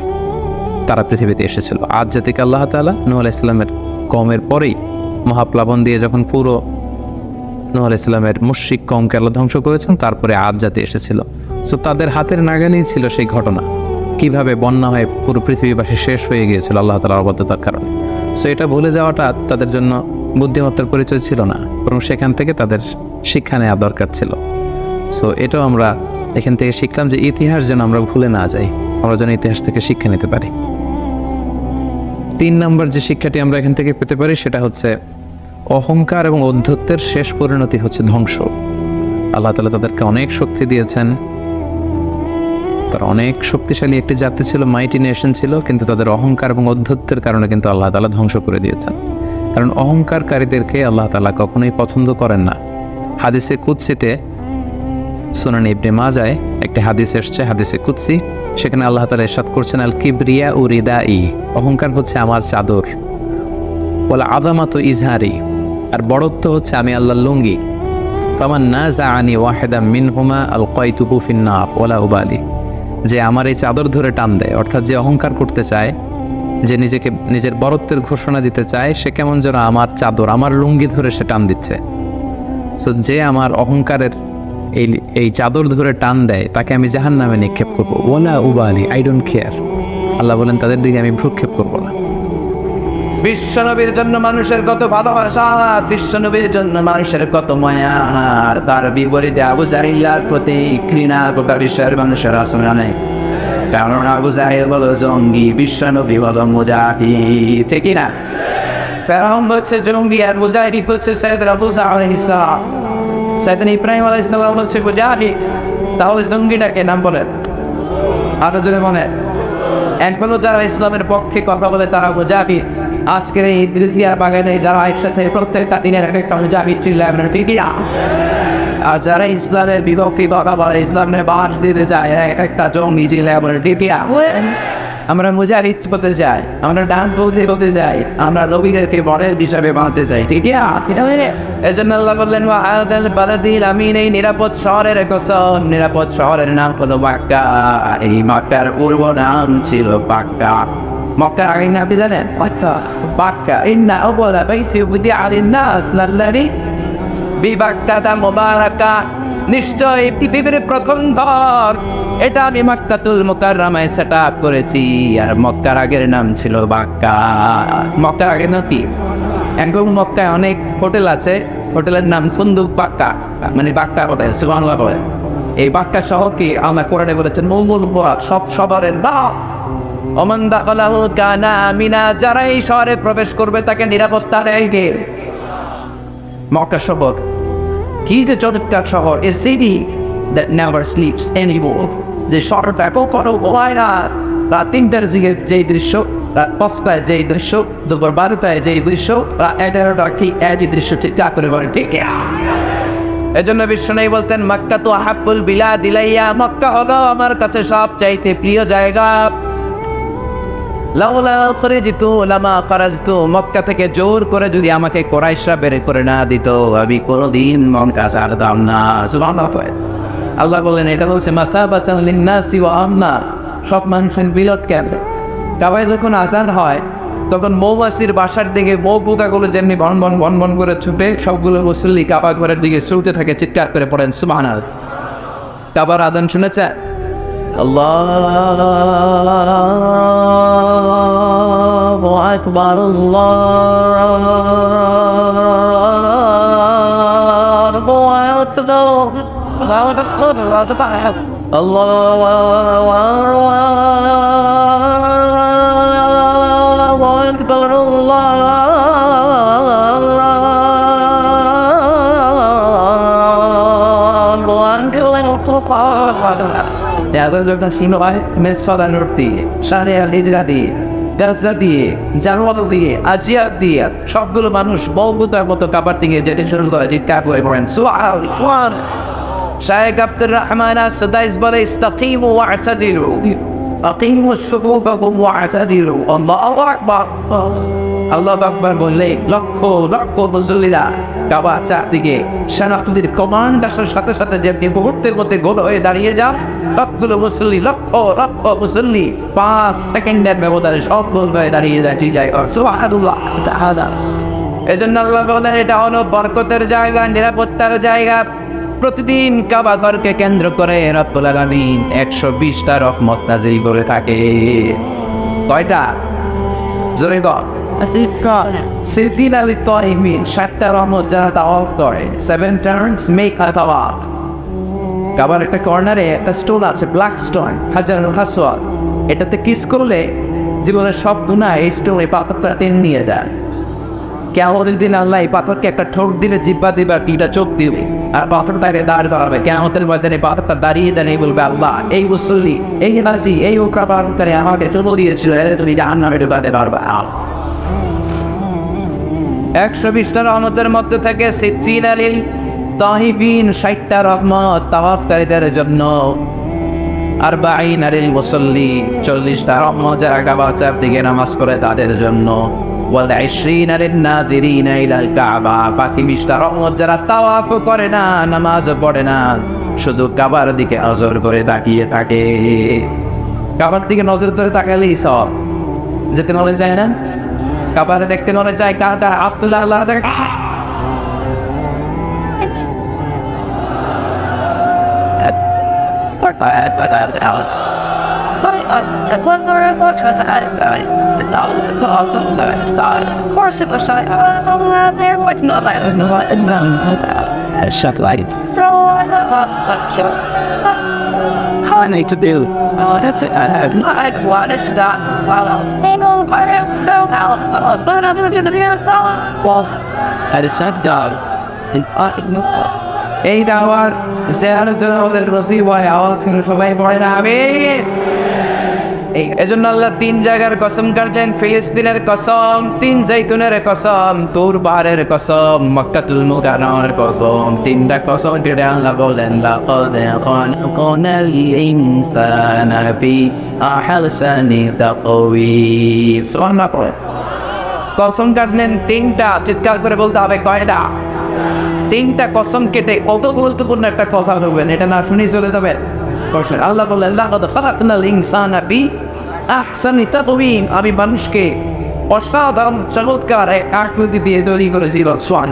তারা পৃথিবীতে এসেছিল। আদ জাতিকে আল্লাহ তাআলা নূহ আলাইহিস সালামের কওমের পরেই মহাপ্লাবন দিয়ে যখন পুরো নূহ আলাইহিস সালামের মুশরিক কওমকে আল্লাহ ধ্বংস করেছেন, তারপরে আদ জাতি এসেছিল। সো তাদের হাতের নাগানেই ছিল সেই ঘটনা, কিভাবে বন্যা হয়ে পুরো পৃথিবীবাসী শেষ হয়ে গিয়েছিল আল্লাহ তাআলার অবাধ্যতার কারণে। সো এটা ভুলে যাওয়াটা তাদের জন্য বুদ্ধিমত্তার পরিচয় ছিল না, বরং সেখান থেকে তাদের শিক্ষা নেওয়া দরকার ছিল। সো এটাও আমরা এখান থেকে শিখলাম যে ইতিহাস যেন আমরা ভুলে না যাই, আমরা যেন ইতিহাস থেকে শিক্ষা নিতে পারি। 3 নম্বর যে শিক্ষাটি আমরা এখান থেকে পেতে পারি সেটা হচ্ছে অহংকার এবং ঔদ্ধত্যের শেষ পরিণতি হচ্ছে ধ্বংস। আল্লাহ তাআলা তাদেরকে অনেক শক্তি দিয়েছেন, তারা অনেক শক্তিশালী একটি জাতি ছিল, মাইটি নেশন ছিল, কিন্তু তাদের অহংকার এবং ঔদ্ধত্যের কারণে কিন্তু আল্লাহ তাআলা ধ্বংস করে দিয়েছেন। কারণ অহংকারকারীদেরকে আল্লাহ তাআলা কখনোই পছন্দ করেন না। হাদিসে কুদসিতে, সুনান ইবনে মাজায় একটি হাদিস এসেছে, হাদিসে কুদসি, সেখানে আল্লাহ তাআলা ইরশাদ করছেন, আল কিবরিয়া উ রিদাই, অহংকার হচ্ছে আমার চাদর, ওয়াল আযামাতু ইজহারি, আর বড়ত্ব হচ্ছে আমি আল্লাহর লুঙ্গি। ফামান নাযাআনি ওয়াহিদাম মিনহুমা আলকাইতুহু ফিন নার ওয়ালা উবালি, যে আমার এই চাদর ধরে টান দেয়, অর্থাৎ যে অহংকার করতে চায়, যে নিজেকে নিজের বরত্বের ঘোষণা দিতে চায়, সে কেমন যেন আমার চাদর, আমার লুঙ্গি ধরে সে টান দিচ্ছে। সো যে আমার অহংকারের এই চাদর ধরে টান দেয়, তাকে আমি জাহান্নামে নিক্ষেপ করবো। ওয়ালা উবালি, আই ডোন্ট কেয়ার। আল্লাহ বলেন তাদের দিকে আমি ভ্রুক্ষেপ করবো না। বিশ্বনবীর জন্য মানুষের কত ভালোবাসা, বিশ্বনবীর জন্য মানুষের কত মায়া, আর তার বিপরীতে আবু জাহিলের প্রতি ঘৃণা গোটা বিশ্বের মানুষের আসলে নেই। কারণ আবু জাহিল বলো জঙ্গি, বিশ্বনবী বলো মুজাহিদ, ঠিক না? ফেরাউন হচ্ছে জঙ্গি আর মুজাহিদ হচ্ছে সাইয়েদনা মুসা আলাইহিস সালাম। সাইয়েদনা ইব্রাহিম আলাইহিস সালাম হচ্ছে মুজাহিদ। তাহলে জঙ্গিটাকে নাম বলেন আরো জোরে মনে। এখনো যারা ইসলামের পক্ষে কথা বলে তারা মুজাহিদ। আজকের এই ইদ্রিসিয়ার বাগানে যারা এসেছে প্রত্যেকটা দিনের এক একটা মুজাহিদ ছিল, ঠিক না? আর যারা ইসলামের বিপক্ষে কথা বলে, ইসলামের বাস দিতে যায়, এক একটা জঙ্গি ছিল, ঠিক না? আমরা মুজাহিদ হতে চাই, আমরা ডান বলতে চাই, আমরা নবীদেরকে মডেল হিসাবে মানতে চাই, ঠিক না? এজন্য আল্লাহ বললেন ওয়াহাদাল বালাদিল আমিন, এই নিরাপদ শহরের কসম, নিরাপদ শহরের নাম হলো মক্কা। এই মক্কার পূর্ব নাম ছিল বাক্কা। মক্কার আগের নাম কি জানেন? বাক্কা। ইন্না আউওয়ালা বাইতি উদিআ লিন-নাস লাল্লাযী বিবাক্কাতা মুবারাকা, নিশ্চয় পৃথিবীর প্রথম ঘর এটা আমি মক্কাতুল মুকাররমায় সেট আপ করেছি। আর মক্কার আগের নাম ছিল বাক্কা। মক্কার আগের নাম কি? এখন মক্কায় অনেক হোটেল আছে, হোটেলের নাম ফুন্দুক বাক্কা, মানে বাক্কা হোটেল। সুবহানাল্লাহ বলে এই বাক্কা শহরকে আল্লাহ কোরআনে বলেছেন মৌমুল সব শহরের নাম। ওমান দাখালাহু কানা আমিনা, যারা এই শহরে প্রবেশ করবে তাকে নিরাপত্তা দেবে। মক্কা শহর কি যে চমৎকার শহর, a city that never sleeps anymore। যে শহরটা কখনো ঘুমায় না। রাত 3টার দিকে যেই দৃশ্য, রাত 5টায় যেই দৃশ্য, দুপুর 12টায় যেই দৃশ্য, রাত 11টা ঠিক একই দৃশ্য ঠিকঠাক করে বলে, ঠিক না? এজন্য বিশ্বনবী বলতেন মক্কা তো আহাব্বুল বিলাদ ইলাইয়া, মক্কা হলো আমার কাছে সবচাইতে প্রিয় জায়গা। লাউলা খরিজিতু লামা খারাজতু, মক্কা থেকে জোর করে যদি আমাকে কুরাইশরা বের করে না দিত আমি কোনোদিন মক্কা ছাড়তাম না। সুবহানাল্লাহ। আল্লাহ বলেন এটা বলছে মাসাবাতান লিন-নাসি ওয়া আমনা, সব মানুষের বিরত কেন? কাবায় যখন আজান হয় তখন মৌমাছির বাসার দিকে মৌ পোকাগুলো যেমনি বন বন বন বন করে ছুটে, সবগুলো মুসল্লি কাবা ঘরের দিকে ছুটতে থাকে, চিৎকার করে পড়েন সুবহানাল্লাহ। কাবার আজান শুনেছে? আল্লাহু আকবার, আল্লাহু আকবার, আল্লাহু আকবার, সবগুলো মানুষ বহুতার মতো কাবার দিকে যেতে শুরু করে, চিৎকার করে পড়েন সুবহানাল্লাহ। শায়েখ আব্দুর রহমান আস-সুদাইস বলে ইস্তাকিমু ওয়া'তাদিলু, আকিমু সুফুফাকুম ওয়া'তাদিলু, আল্লাহু আকবার। আল্লাহু আকবার বললে লক্ষ লক্ষ মুসল্লিরা কাবার চারদিকে সেনাপতির কমান্ড আসার সাথে সাথে যেমনি মুহূর্তের মধ্যে গোল হয়ে দাঁড়িয়ে যান, সবগুলো মুসল্লি লক্ষ লক্ষ মুসল্লি 5 সেকেন্ডের ব্যবধানে সব গোল হয়ে দাঁড়িয়ে যায়, ঠিক যায়। সুবহানাল্লাহ, সুবহানাল্লাহ। এজন্য আল্লাহ বলেন এটা হলো বরকতের জায়গা, নিরাপত্তার জায়গা। প্রতিদিন কাবা ঘরকে কেন্দ্র করে রব্বুল আলামিন 120টা রহমত নাযিল করে থাকে। কয়টা? জোরে বল। 7টা রহমত যারা তাওয়াফ করে, 7 টার্নস মেক আ তাওয়াফ। কাবার একটা কর্নারে একটা স্টোন আছে, ব্ল্যাক স্টোন, হাজারুল আসওয়াদ। এটাতে কিস করলে জীবনের সব গুনাহ এই স্টোন, এই পাথরটা টেনে নিয়ে যায়। কিয়ামতের দিন আল্লাহ এই পাথরকে একটা ঠোক দিলে জিহ্বা দিবে, আর 2টা চোখ দিবে, আর পাথরটাকে দাঁড় করাবে। কিয়ামতের ময়দানে পাথরটা দাঁড়িয়ে দাঁড়িয়ে বলবে আল্লাহ এই মুসল্লি, এই নাজি, এই ওকাবারে আমাকে চুমু দিয়েছিল, তুমি জাহান্নামে ঢুকাতে পারবে। 120টা রহমতের মধ্যে থেকে সিজ্জিনা লিল তাহিবিন, 60টা রহমত তাওয়াফকারীদের জন্য। 40 লিল মুসল্লি, 40টা রহমত যারা কাবার চারদিকে নামাজ পড়ে তাদের জন্য। ওয়াল 20 লিন নাযিরিনা ইলাল কাবা, বাকি 20টা রহমত যারা তাওয়াফ করে না, নামাজও পড়ে না, শুধু কাবার দিকে নজর করে তাকিয়ে থাকে। কাবার দিকে নজর ধরে তাকালেই সব, যেতে মনে যায় না? কাবারে দেখতে মনে চায় কাটা আব্দুল্লাহ আল্লাহ Of course, it was there, but no, shut light. I need to do. That's it. I want to stop. Well, I decided dog. এই দাওয়ার জিয়ারতের আমাদের নসিব হয় আওয়াজ করে সবাই পড়ে না আমিন। এজন্য আল্লাহ তিন জায়গার কসম কাটলেন, ফিলিস্তিনের কসম, তিন জাইতুনের কসম, তুর পাহাড়ের কসম, মক্কাতুল মুকাররমের কসম। তিনটা কসম কেটে আল্লাহ বলেন লাকাদ খালাকনাল ইনসানা ফি আহসানি তাকওয়িম। সুবহানাল্লাহ। কসম কাটলেন তিনটা, চিৎকার করে বলতে হবে কয়টা? তিনটা কসম কেটে কত গুরুত্বপূর্ণ একটা কথা বলবেন, এটা না শুনেই চলে যাবেন। আল্লাহ বললেন লাকাদ খালাকনাল ইনসানা ফি আহসানি তাকওয়িম, আমি মানুষকে অসাধারণ চমৎকার এক আকৃতি দিয়ে তৈরি করেছি। সোয়ান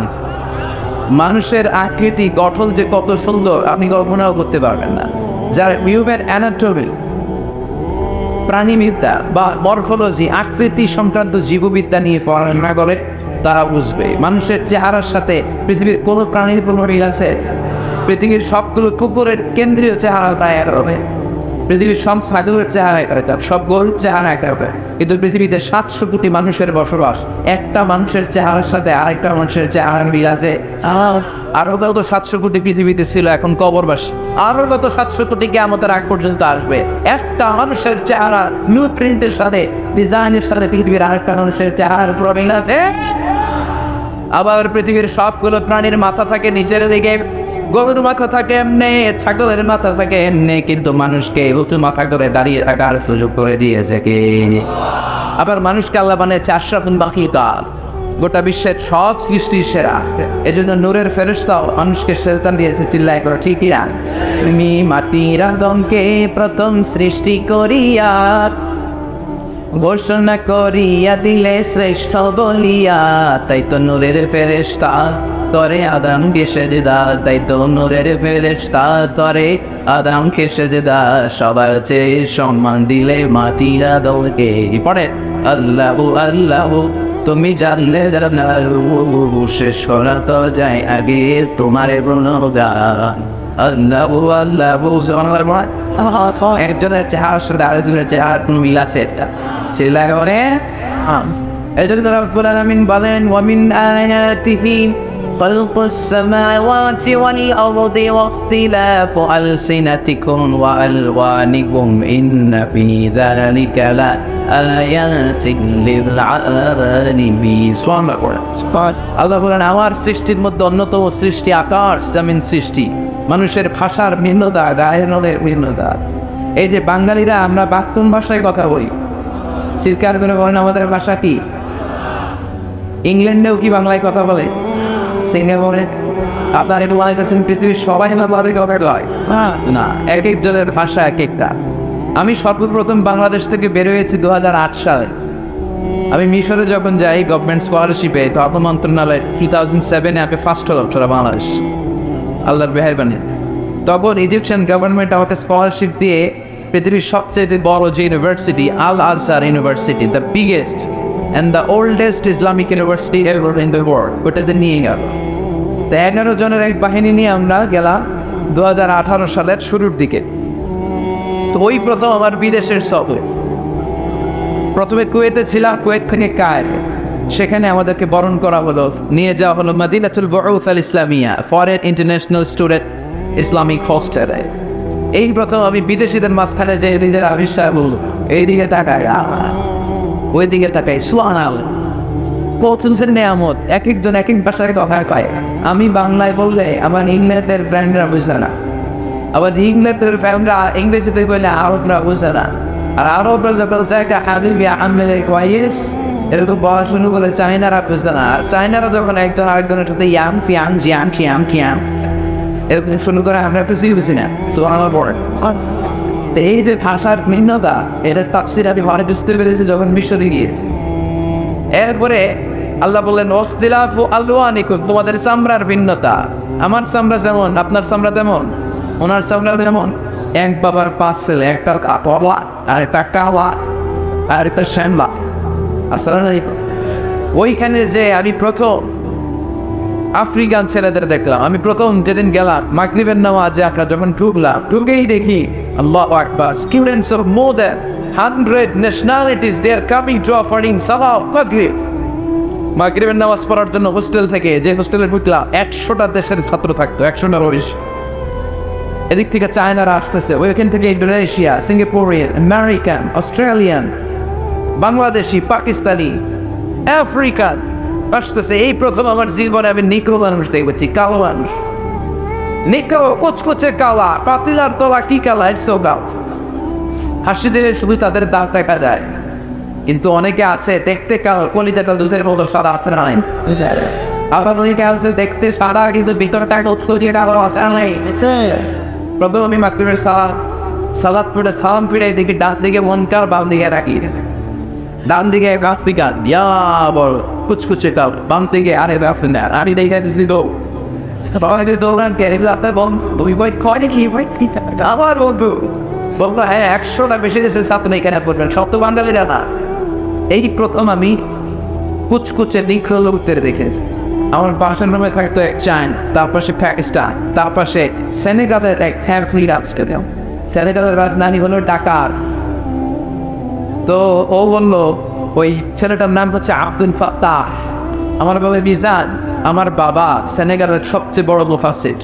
মানুষের আকৃতি গঠন যে কত সুন্দর আপনি কল্পনাও করতে পারবেন না। যার হিউম্যান অ্যানাটমি, প্রাণীবিদ্যা বা মরফোলজি, আকৃতি সংক্রান্ত জীববিদ্যা নিয়ে পড়াশোনা করে তারা বুঝবে মানুষের চেহারার সাথে পৃথিবীর কোনো প্রাণীর কোনো মিল আছে? পৃথিবীর সবগুলো কুকুরের কেন্দ্রীয় চেহারাটা এক হবে, পৃথিবীর সব ছাগলের চেহারা এক হবে, সব গরুর চেহারা এক হবে, কিন্তু পৃথিবীতে 700 কোটি মানুষের বসবাস, একটা মানুষের চেহারার সাথে আরেকটা মানুষের চেহারার মিল আছে? আরো কত 700 কোটি পৃথিবীতে ছিল, এখন কবরবাসী। আরো কত 700 কোটি কিয়ামতের আগ পর্যন্ত আসবে। একটা মানুষের চেহারা নিউ প্রিন্টের সাথে, ডিজাইনের সাথে পৃথিবীর আরেকটা মানুষের চেহারার পুরো মিল আছে। আবার পৃথিবীর সবগুলো প্রাণীর মাথা থাকে নিচের দিকে, গরুর মাথা থাকে এমনি, ছাগলের মাথা থাকে এমনি, কিন্তু মানুষকে উঁচু মাথা করে দাঁড়িয়ে থাকার সুযোগ করে দিয়েছে কে? আবার মানুষকে আল্লাহ বানিয়েছে আশরাফুল মাখলুকাত, গোটা বিশ্বের সব সৃষ্টির সেরা। এজন্য নূরের ফেরেশতাও মানুষকে সেজদা দিয়েছে, চিল্লায় করে ঠিক না? তুমি মাটির আদমকে প্রথম সৃষ্টি করিয়া ঘোষণা করিয়া দিলে শ্রেষ্ঠ বলিয়া, তাই তো নূরের ফেরেশতা করে আদমকে সেজদা, তাই তো নূরের ফেরেশতা করে আদমকে সেজদা, সবার চেয়ে সম্মান দিলে মাটির আদমকে। পড়ে আল্লাহু আল্লাহু তুমি জানলে শেষ করা তো যায় আগে তোমার গুণগান। আল্লাহু আল্লাহু একজনের চেহারার সাথে আরেকজনের চেহারার কোনো মিল আছে? চিল্লায় করে। এই জন্য রব্বুল আলামিন বলেন ওয়ামিন আয়াতিহি খালকুস সামাওয়াতি ওয়াল আরদি ওয়াখতিলাফু আলসিনাতিকুম ওয়া আলওয়ানিকুম ইন্না ফি যালিকা লা আয়াতিন লিল আলামিন। আল্লাহ বলেন আমার সৃষ্টির মধ্যে অন্যতম সৃষ্টি আকাশ জমিন সৃষ্টি, মানুষের ভাষার ভিন্নতা, গায়নের ভিন্নতা। এই যে বাঙালিরা আমরা বাক্যন ভাষায় কথা বলি, চিৎকার করে বলেন আমাদের ভাষা কি? ইংল্যান্ডেও কি বাংলায় কথা বলে? সিঙ্গাপুরে? আপনার একটু মনে করছেন পৃথিবীর সবাই বাংলাদেশ কথা কয় না, এক একজনের ভাষা এক একটা। আমি সর্বপ্রথম বাংলাদেশ থেকে বের হয়েছি 2008 সালে। আমি মিশরে যখন যাই গভর্নমেন্ট স্কলারশিপে, তখন মন্ত্রণালয় 2007-এ আমি ফার্স্ট হলাম সারা বাংলাদেশ, আল্লাহর মেহেরবানি। তখন ইজিপশিয়ান গভর্নমেন্ট আমাকে স্কলারশিপ দিয়ে পৃথিবীর সবচেয়ে বড় যে university, Al Azhar university, the biggest and the oldest Islamic university ever in the world, ওটাতে নিয়ে গেল। তো 11 জনের এক বাহিনী নিয়ে আমরা গেলাম 2018 সালের শুরুর দিকে। তো ওই প্রথম আমার বিদেশের সফর। প্রথমে কুয়েতে ছিলাম, কুয়েত থেকে কায়রো, সেখানে আমাদেরকে বরণ করা হলো, নিয়ে যাওয়া হলো মাদিনাতুল বুউস আল ইসলামিয়া, ফরেন ইন্টারন্যাশনাল স্টুডেন্ট ইসলামিক হোস্টেলে। এই প্রথম আমি বিদেশিদের মাঝখানে যে এদিকে আবিষ্কার বললো, এইদিকে তাকায়, ওইদিকে তাকায়, সুবহানাল্লাহ, কৌতুলসের নেয়ামত। এক একজন এক এক ভাষায় কথা কয়। আমি বাংলায় বললে আমার ইংল্যান্ডের ফ্রেন্ডরা বুঝে না, আবার ইংল্যান্ডের ফ্রেন্ডরা ইংরেজিতে বললে আরবরা বুঝে না, আর আরবরা যখন একটা হাবিবি আহমেদ কোয়াইস এরকম বলা শুরু করে চাইনারা বুঝে না, আর চাইনারা যখন একজন আরেকজনের সাথে ইয়াম ফিয়াম জিয়াম খিয়াম খিয়াম এরকম শুরু করে আমরা কিছুই বুঝি না। সুবহানাল্লাহ পড়েন। এই যে ভাষার ভিন্নতা, এটার তাফসীর আমি ঘরে বুঝতে পেরেছি যখন মিশরে গিয়েছি। এরপরে আল্লাহ বললেন ওয়াখতিলাফু আলওয়ানিকুম, তোমাদের চামড়ার ভিন্নতা, আমার চামড়া যেমন আপনার চামড়া তেমন, ওনার চামড়া তেমন। এক বাবার 5 ছেলে, একটা আর একটা কাওয়া আর একটা শ্যামলা। আসসালামু আলাইকুম। ওইখানে যে আমি প্রথম আফ্রিকান ছেলেদের দেখলাম। আমি প্রথম যেদিন গেলাম মাগরিবের নামাজে আমরা যখন ঢুকেই দেখি আল্লাহু আকবার, students of more than 100 nationalities they are coming to offering salat maghrib। মাগরিবের নামাজ পড়ার জন্য হোস্টেল থেকে, যে হোস্টেলে ঢুকলাম 100টা দেশের ছাত্র থাকতো, 100টার বেশি। এদিক থেকে চায়নারা আসতেছে, ওইখান থেকে Indonesia, Singaporean, American, Australian, Bangladeshi, Pakistani, African আসতেছে। এই প্রথম আমার জীবনে আমি নিগ্রো মানুষ দেখেছি, কালো মানুষ। নিগ্রো কুচকুচে কালা, পাতিলার তলা কি কালা, ইটস সো কাল। হাসি দিলে শুধু তাদের দাঁত দেখা যায়, কিন্তু অনেকে আছে দেখতে কালো, কলিজাটা দুধের মতো সাদা আছে না নাই। আবার অনেকে আছে দেখতে সাদা কিন্তু ভিতরটা কুচকুচে কালো আছে না নাই। প্রথম আমি মাগরিবের সালাত পড়ে সালাম ফিরে দেখি ডান দিকে মনকার, বাম দিকে রাখি। ডান দিকে আফ্রিকান বড় কুচকুচে কাল, বাম দিকে আরে আফ্রিকান। আমি দেখে দিচ্ছি দৌড়ান কে আপনার বন্ধু আমার বন্ধু বলবো, হ্যাঁ 100টা বেশি দেশের ছাত্র এখানে পড়বেন, সব তো বাঙালিরা না। এই প্রথম আমি কুচকুচে নিগ্রো লোকদের দেখেছি। আমার পাশের রুমে থাকতো এক চাইন, তার পাশে পাকিস্তান, তার পাশে সেনেগালের এক ফ্যামিলি আছে। সেনেগালের রাজধানী হলো ঢাকার। তো ও বললো ওই ছেলেটার নাম হচ্ছে আব্দুল ফাত্তাহ। আমার বাবা মিজান, আমার বাবা সেনেগালের সবচেয়ে বড় মুফাসসির।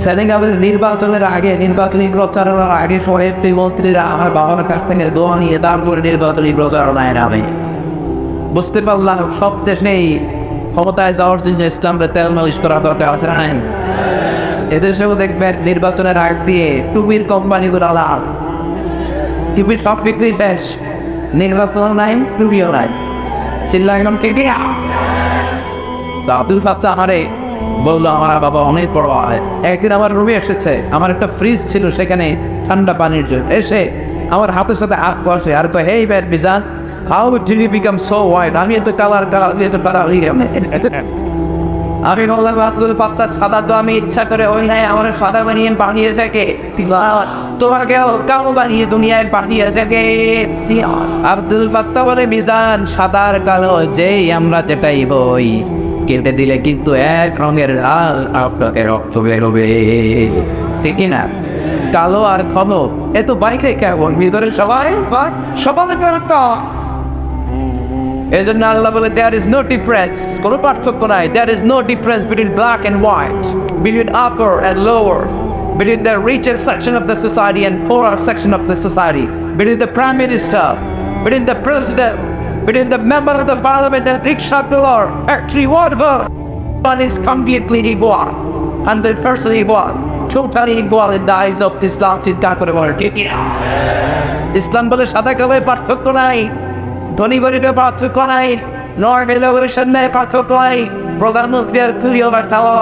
সেনেগালের নির্বাচনের আগে, নির্বাচনী প্রচারণার আগে শহরের মন্ত্রীরা আমার বাবার কাছ থেকে দোয়া নিয়ে তারপরে নির্বাচনী প্রচারণায় নামে। বুঝতে পারলাম সব দেশেই ক্ষমতায় যাওয়ার জন্য ইসলামকে তেল মালিশ করা দরকার আছে না। এদেশেও দেখবেন নির্বাচনের আগ দিয়ে টুপির কোম্পানিগুলো লাভ, টুপির সব বিক্রি বেশ, নির্বাচন নাই, টুপিও নাই, চিল্লা একদম ঠিক। আব্দুল ফাত্তাহ আমারে বললো আমার বাবা অনেক বড় হয়। একদিন আমার রুমে এসেছে, আমার একটা ফ্রিজ ছিল সেখানে ঠান্ডা পানির জন্য, এসে আমার হাতের সাথে হাত বসে আর কয়, hey bad Mizan, how did you become so white? আমি এত কালার দিয়ে তো কালার হয়ে গেলাম। আমি বললাম আব্দুল ফাত্তাহ সাদা তো আমি ইচ্ছা করে ওই নাই, আমার সাদা বানিয়ে পাঠিয়েছে কে? তোমাকে কালো বানিয়ে দুনিয়ায় পাঠিয়েছে কে? আব্দুল ফাত্তাহ বলে, মিজান সাদার কালো যেই আমরা যেটাই বই কেটে দিলে কিন্তু এক রঙের লাল আপনাকে রক্ত বেরোবে, ঠিক না? কালো আর কালো এ তো বাইকে কেমন, ভিতরে সবাই রক্ত। এই জন্য আল্লাহ বলে, there is no difference, কোনো পার্থক্য নাই। there is no difference between black and white, between upper and lower, between the richer section of the society and poorer section of the society, between the prime minister, between the president, between the member of the parliament and rickshaw puller, factory worker. One is completely equal, 100% equal, totally equal in the eyes of Islam. চিন্তা করে বলে ঠিক না? ইসলাম বলে সাদা কালোয় পার্থক্য নাই, ধনী গরিবের পার্থক্য নাই, নর্মেলের সামনে পার্থক্য নাই, প্রধানমন্ত্রী আর প্রিয় বা খাওয়া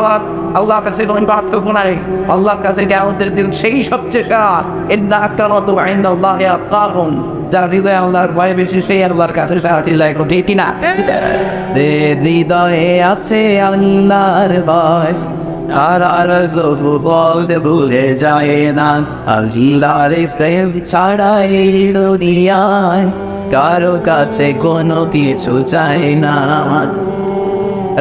আল্লাহর কাছে কোনো পার্থক্য নাই। আল্লাহর কাছে কিয়ামতের দিন সেই সবচেয়ে সেরা। ইন্না আক্রামাতুম ইনদাল্লাহি আতকাকুম, যার হৃদয়ে আল্লাহর ভয় বেশি সেই আল্লাহর কাছে সেরা। চিল্লায় ঠিক না? হৃদয়ে আছে আল্লাহর ভয়, আর বলতে ভুলে যায় না, আল্লাহর প্রেম ছাড়া এই দুনিয়ায় কারো কাছে কোনো কিছু চাই না।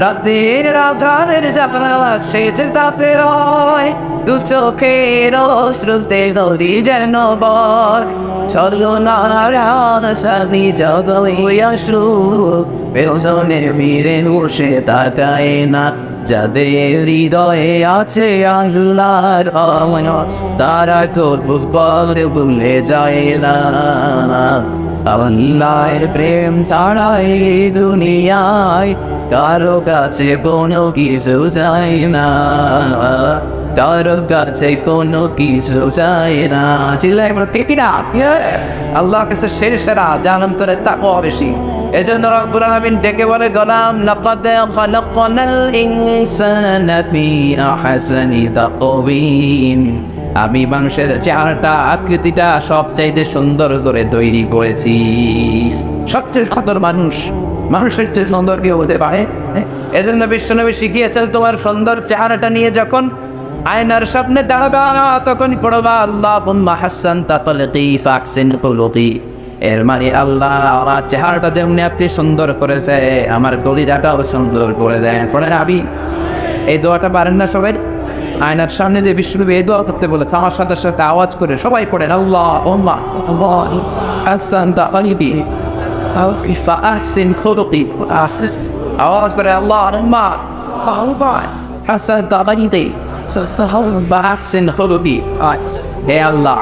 রাতের আধারের জানালা সেজে তাতে রয়, দু চোখের অশ্রুতে নদী যেন বয়, চলো না রানি যতই আসুক, পেছনে ফিরে বসে তাকায় না। যাদের হৃদয়ে আছে আল্লাহর ভয়, তারা করবো বলে ভুলে যায় না। আল্লাহর প্রেম ছাড়া এই দুনিয়ায় কারো কাছে কোনো কিছু চাই না, কারো কাছে কোনো কিছু চাই না। চিল্লাই ঠিক না? আল্লাহর কাছে সেরা জানাম তোরে তাকওয়া বেশি। এজন্য রব্বুল আলামিন ডেকে বলে, গোলাম লাকাদ খালাকনাল ইনসানা ফি আহসানি তাকওয়িম, আমি মানুষের চেহারাটা, আকৃতিটা সবচাইতে সুন্দর করে তৈরি করেছি। সবচেয়ে সুন্দর মানুষ, মানুষের চেয়ে সুন্দর কেউ হতে পারে? এজন্য বিশ্বনবী শিখিয়েছেন, তোমার সুন্দর চেহারাটা নিয়ে যখন আয়নার সামনে দাঁড়াবা, তখন পড়বা আল্লাহুম্মা হাসসানতা খলকি ফাহসিন খুলুকি। এর মানে আল্লাহ আমার চেহারাটা যেমনি আপনি সুন্দর করেছে, আমার কলিজাটাও সুন্দর করে দেন। পড়েন আমি এই দোয়াটা পারেন না সবাই? আয়নার সামনে যে বিশ্বনবী এই দোয়া করতে বলেছে, আমার সাথে সাথে আওয়াজ করে সবাই পড়েন আল্লাহুম্মা হাসসানতা খলকি ফাহসিন খুলুকি। আওয়াজ করে আল্লাহুম্মা হাসসানতা খলকি ফাহসিন খুলুকি। হে আল্লাহ,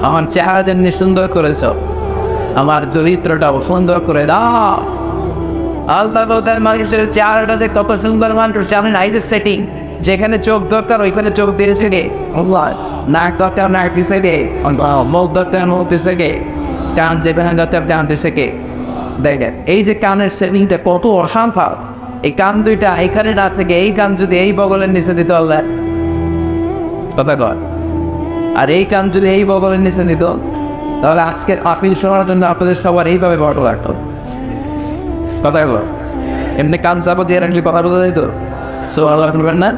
আমার চেহারা যেমনি সুন্দর করেছো, আমার চরিত্রটাও সুন্দর করে দাও। আল্লাহ বলতেন মানুষের চেহারাটা যে কত সুন্দর মানুষ জানেন, এই যে সেটিং, যেখানে চোখ দরকার ওইখানে চোখ দিয়েছে গে আল্লাহ, নাক দরকার নাক দিছে গে, মুখ দরকার মুখ দিছে গে, কান যেখানে দরকার কান দিছে গে। দেখেন এই যে কানের সেটিংটা কত অশান্ত। এই কান দুইটা এখানে না থেকে এই কান যদি এই বগলের নিচে দিত আল্লাহ, কথা কর, আর এই কান যদি এই বগলের নিচে নিত, তাহলে আজকের আপিল শোনার জন্য আপনাদের সবার এইভাবে বড় লাগতো। কথা কর, এমনি কান চাপা দিয়ে রাখলে কথা বলতে দিত। শুনবেন না,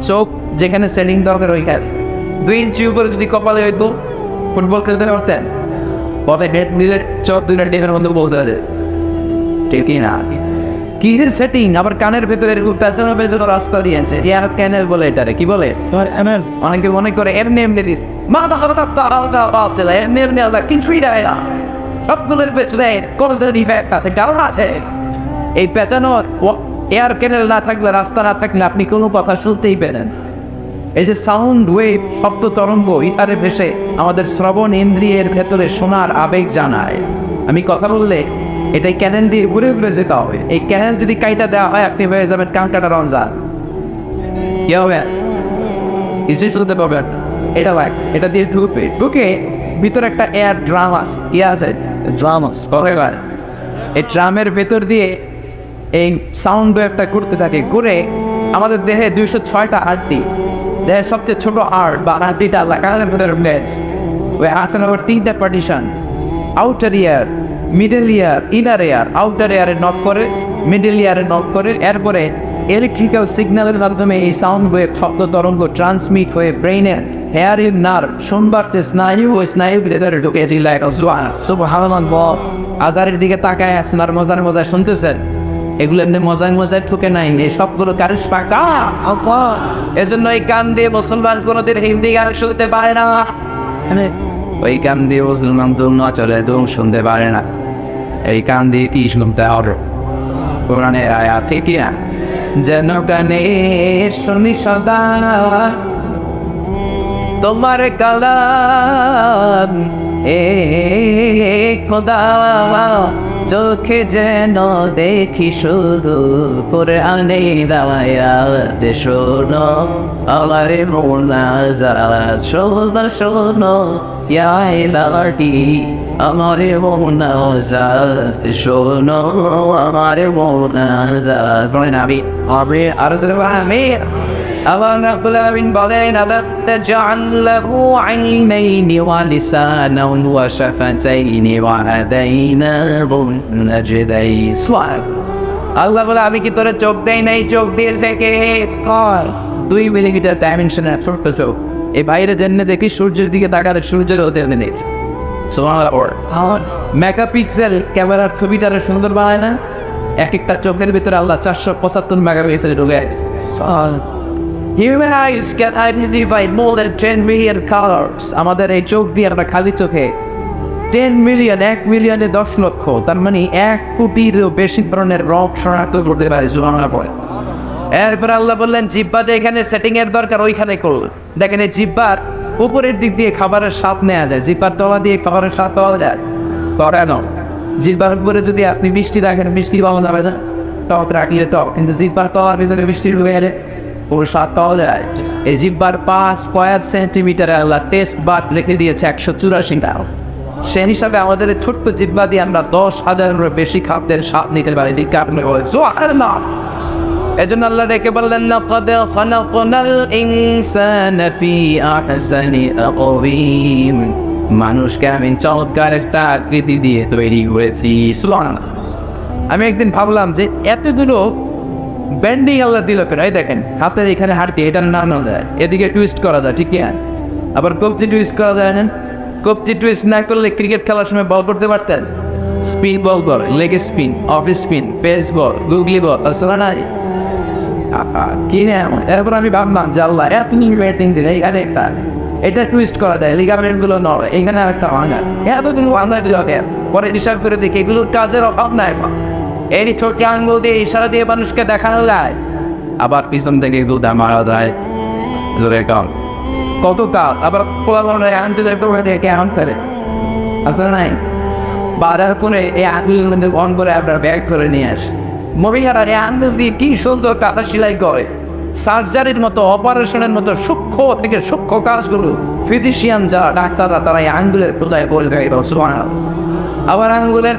চোখ যেখানে সেটিং দরকার ওইখানে 2 ইঞ্চি উপরে যদি কপালে হইতো ফুটবল খেলতে পারতেন, পথে হেড দিলে চোখ দুইটা টেনের মধ্যে বলতে হবে, ঠিকই না? কি যে সেটিং, আবার কানের ভেতরে এরকম পেছনে পেছনে রাস্তা দিয়েছে, এয়ার ক্যানেল বলে এটারে, কি বলে? অনেকে মনে করে এমনি এমনি দিস এমনি এমনি আলাদা কিছুই দেয় না, সবগুলোর পেছনে কোন ইফেক্ট আছে, কারণ আছে। এই পেছানো এয়ার ক্যানেল না থাকলে, রাস্তা না থাকলে আপনি কোনো কথা শুনতেই পেলেন। এই যে সাউন্ড ওয়েভ, শব্দ তরঙ্গ ইতারে ভেসে আমাদের শ্রবণ ইন্দ্রিয়ের ভেতরে শোনার আবেগ জানায়। আমি কথা বললে এটাই ক্যানেল দিয়ে ঘুরে ঘুরে যেতে হবে। এই ক্যানেল যদি কাইটা দেওয়া হয়, আপনি হয়ে যাবেন কাঙ্কাটা রঞ্জান। কি হবে? কিছুই শুনতে পাবেন। এটা লাগ, এটা দিয়ে ঢুকবে, ঢুকে ভিতরে একটা এয়ার ড্রাম আছে। কি আছে? ড্রাম আছে। এই ড্রামের ভেতর দিয়ে এই সাউন্ড ওয়েভটা ঘুরতে থাকে, ঘুরে আমাদের দেহে 206টা হাড্ডি, দেহের সবচেয়ে ছোট হাড় বা হাড্ডিটা কানের ভেতরে ব্লেডস, ওই হাতের আবার 3টা পার্টিশন, আউটার ইয়ার, মিডল ইয়ার, ইনার ইয়ার। আউটার ইয়ারে নক করে, মিডল ইয়ারে নক করে, এরপরে ইলেকট্রিক্যাল সিগন্যালের মাধ্যমে এই সাউন্ড ওয়েভ, শব্দ তরঙ্গ ট্রান্সমিট হয়ে ব্রেইনের হেয়ারিং নার্ভ, শুনবার যে স্নায়ু, ওই স্নায়ু ভেতরে ঢুকে আজারের দিকে তাকায় আছেন আর মজার মজায় শুনতেছেন। এগুলো এমনি মজায় মজায় ঠুকে নাই, এই সবগুলো কারিস পাকা। এজন্য এই কান দিয়ে মুসলমান কোনোদিন হিন্দি গান শুনতে পারে না, ওই কান দিয়ে মুসলমান চলে শুনতে পারে না। এই কান দিয়ে কি শুনতে হবে? কোরআনের আয়াত, ঠিক না? যেন কানে শুনি সদা তোমার কালাম, এ খোদা চোখে যেন দেখি শুধু কোরআনে আয়াত শোনো, আমার মোনাজাত শোনো শোনো ইয়া ইলাহি, আমার মোনাজাত শোনো, আমার মোনাজাত। বলেন আমি আরো আমি আল্লাহ রাব্বুল আলামিন বলেন, আলাম তাজআল লাহু আইনাইনি ওয়া লিসানান ওয়া শাফাতাইনি ওয়া হাদাইনাহু নাজদাইন। আল্লাহ বলে, আমি কি তোরে চোখ দেই নাই? চোখ দিয়েছে কে? 2 মিলিমিটার ডাইমেনশনের ছোট্ট চোখ। এই বাইরে জেনে দেখি সূর্যের দিকে তাকালে সূর্যের হতে নেই। মেগাপিক্সেল ক্যামেরার ছবিটারে সুন্দর বানায় না? এক একটা চোখের ভিতরে আল্লাহ 475 মেগাপিক্সেল ঢুকে আছে। Human eyes can identify more than 10 million colors. আমাদের এই চোখ দিয়ে আমরা খালি চোখে 10 মিলিয়ন, 1 মিলিয়নে 10 লক্ষ, তার মানে 1 কোটিরও বেশি ধরনের রং শনাক্ত করতে পারে সুবহানাল্লাহ পড়ে। এরপর আল্লাহ বললেন, জিহ্বা যেখানে সেটিং এর দরকার ওইখানে করুন। দেখেন এই জিহ্বার উপরের দিক দিয়ে খাবারের স্বাদ নেওয়া যায়, জিহ্বার তলা দিয়ে খাবারের স্বাদ পাওয়া যায়। কেন? জিহ্বার উপরে যদি আপনি মিষ্টি রাখেন, মিষ্টি পাওয়া যাবে না, টক রাখলে টক, কিন্তু জিহ্বার তলার ভিতরে মিষ্টি ঢুকে গেলে ওর স্বাদ পাওয়া যায়। এই জিহ্বার 5 স্কয়ার সেন্টিমিটারে আল্লাহ টেস্ট বাদ রেখে দিয়েছে 184টা। সে হিসাবে আমাদের ছোট্ট জিহ্বা দিয়ে আমরা 10,000-এর বেশি খাদ্যের স্বাদ নিতে পারি। এজন্য আল্লাহ ডেকে বললেন, লাকাদ খালাকনাল ইনসানা ফি আহসানি তাকওয়িম, মানুষকে আমি চমৎকার একটা আকৃতি দিয়ে তৈরি করেছি। সুবহানাল্লাহ। আমি একদিন ভাবলাম যে এতগুলো ব্যান্ডিং আল্লাহ দিল কেন? এই দেখেন হাতের এখানে হাঁটি, এটার নামানো যায়, এদিকে টুইস্ট করা যায়, ঠিক আছে? আবার কবজি টুইস্ট করা যায় না? কবজি টুইস্ট না করলে ক্রিকেট খেলার সময় বল করতে পারতেন? স্পিন বল কর, leg spin, off spin, pace ball, googly ball, আসলে নাই কি না? এরপর আমি ভাবলাম যে আল্লাহ এত ব্যাটিং দিলে এখানে একটা এটা টুইস্ট করা যায়, লিগামেন্ট গুলো নড়ে, এখানে একটা ভাঙা, এতদিন ভাঙা দিল। পরে হিসাব করে দেখি এগুলোর কাজের অভাব নাই। এই ছোট আঙ্গুল দিয়ে ইশারা দিয়ে মানুষকে দেখানো যায়, আবার পিছন থেকে গুদা মারা যায়, জোরে কম কত কাজ। আবার কেমন করে আসলে নাই বাধার পরে এই আঙ্গুলের মধ্যে অন করে আপনার ব্যাগ করে নিয়ে আসে। মহিলারা এই আঙ্গুল দিয়ে কি সুন্দর কাঁথা সেলাই করে, সার্জারির মতো, অপারেশনের মতো সূক্ষ্ম থেকে সূক্ষ্ম কাজগুলো ফিজিশিয়ান যারা ডাক্তাররা তারা এই আঙ্গুলের কোথায় বলে দেয়। আবার আঙ্গুলের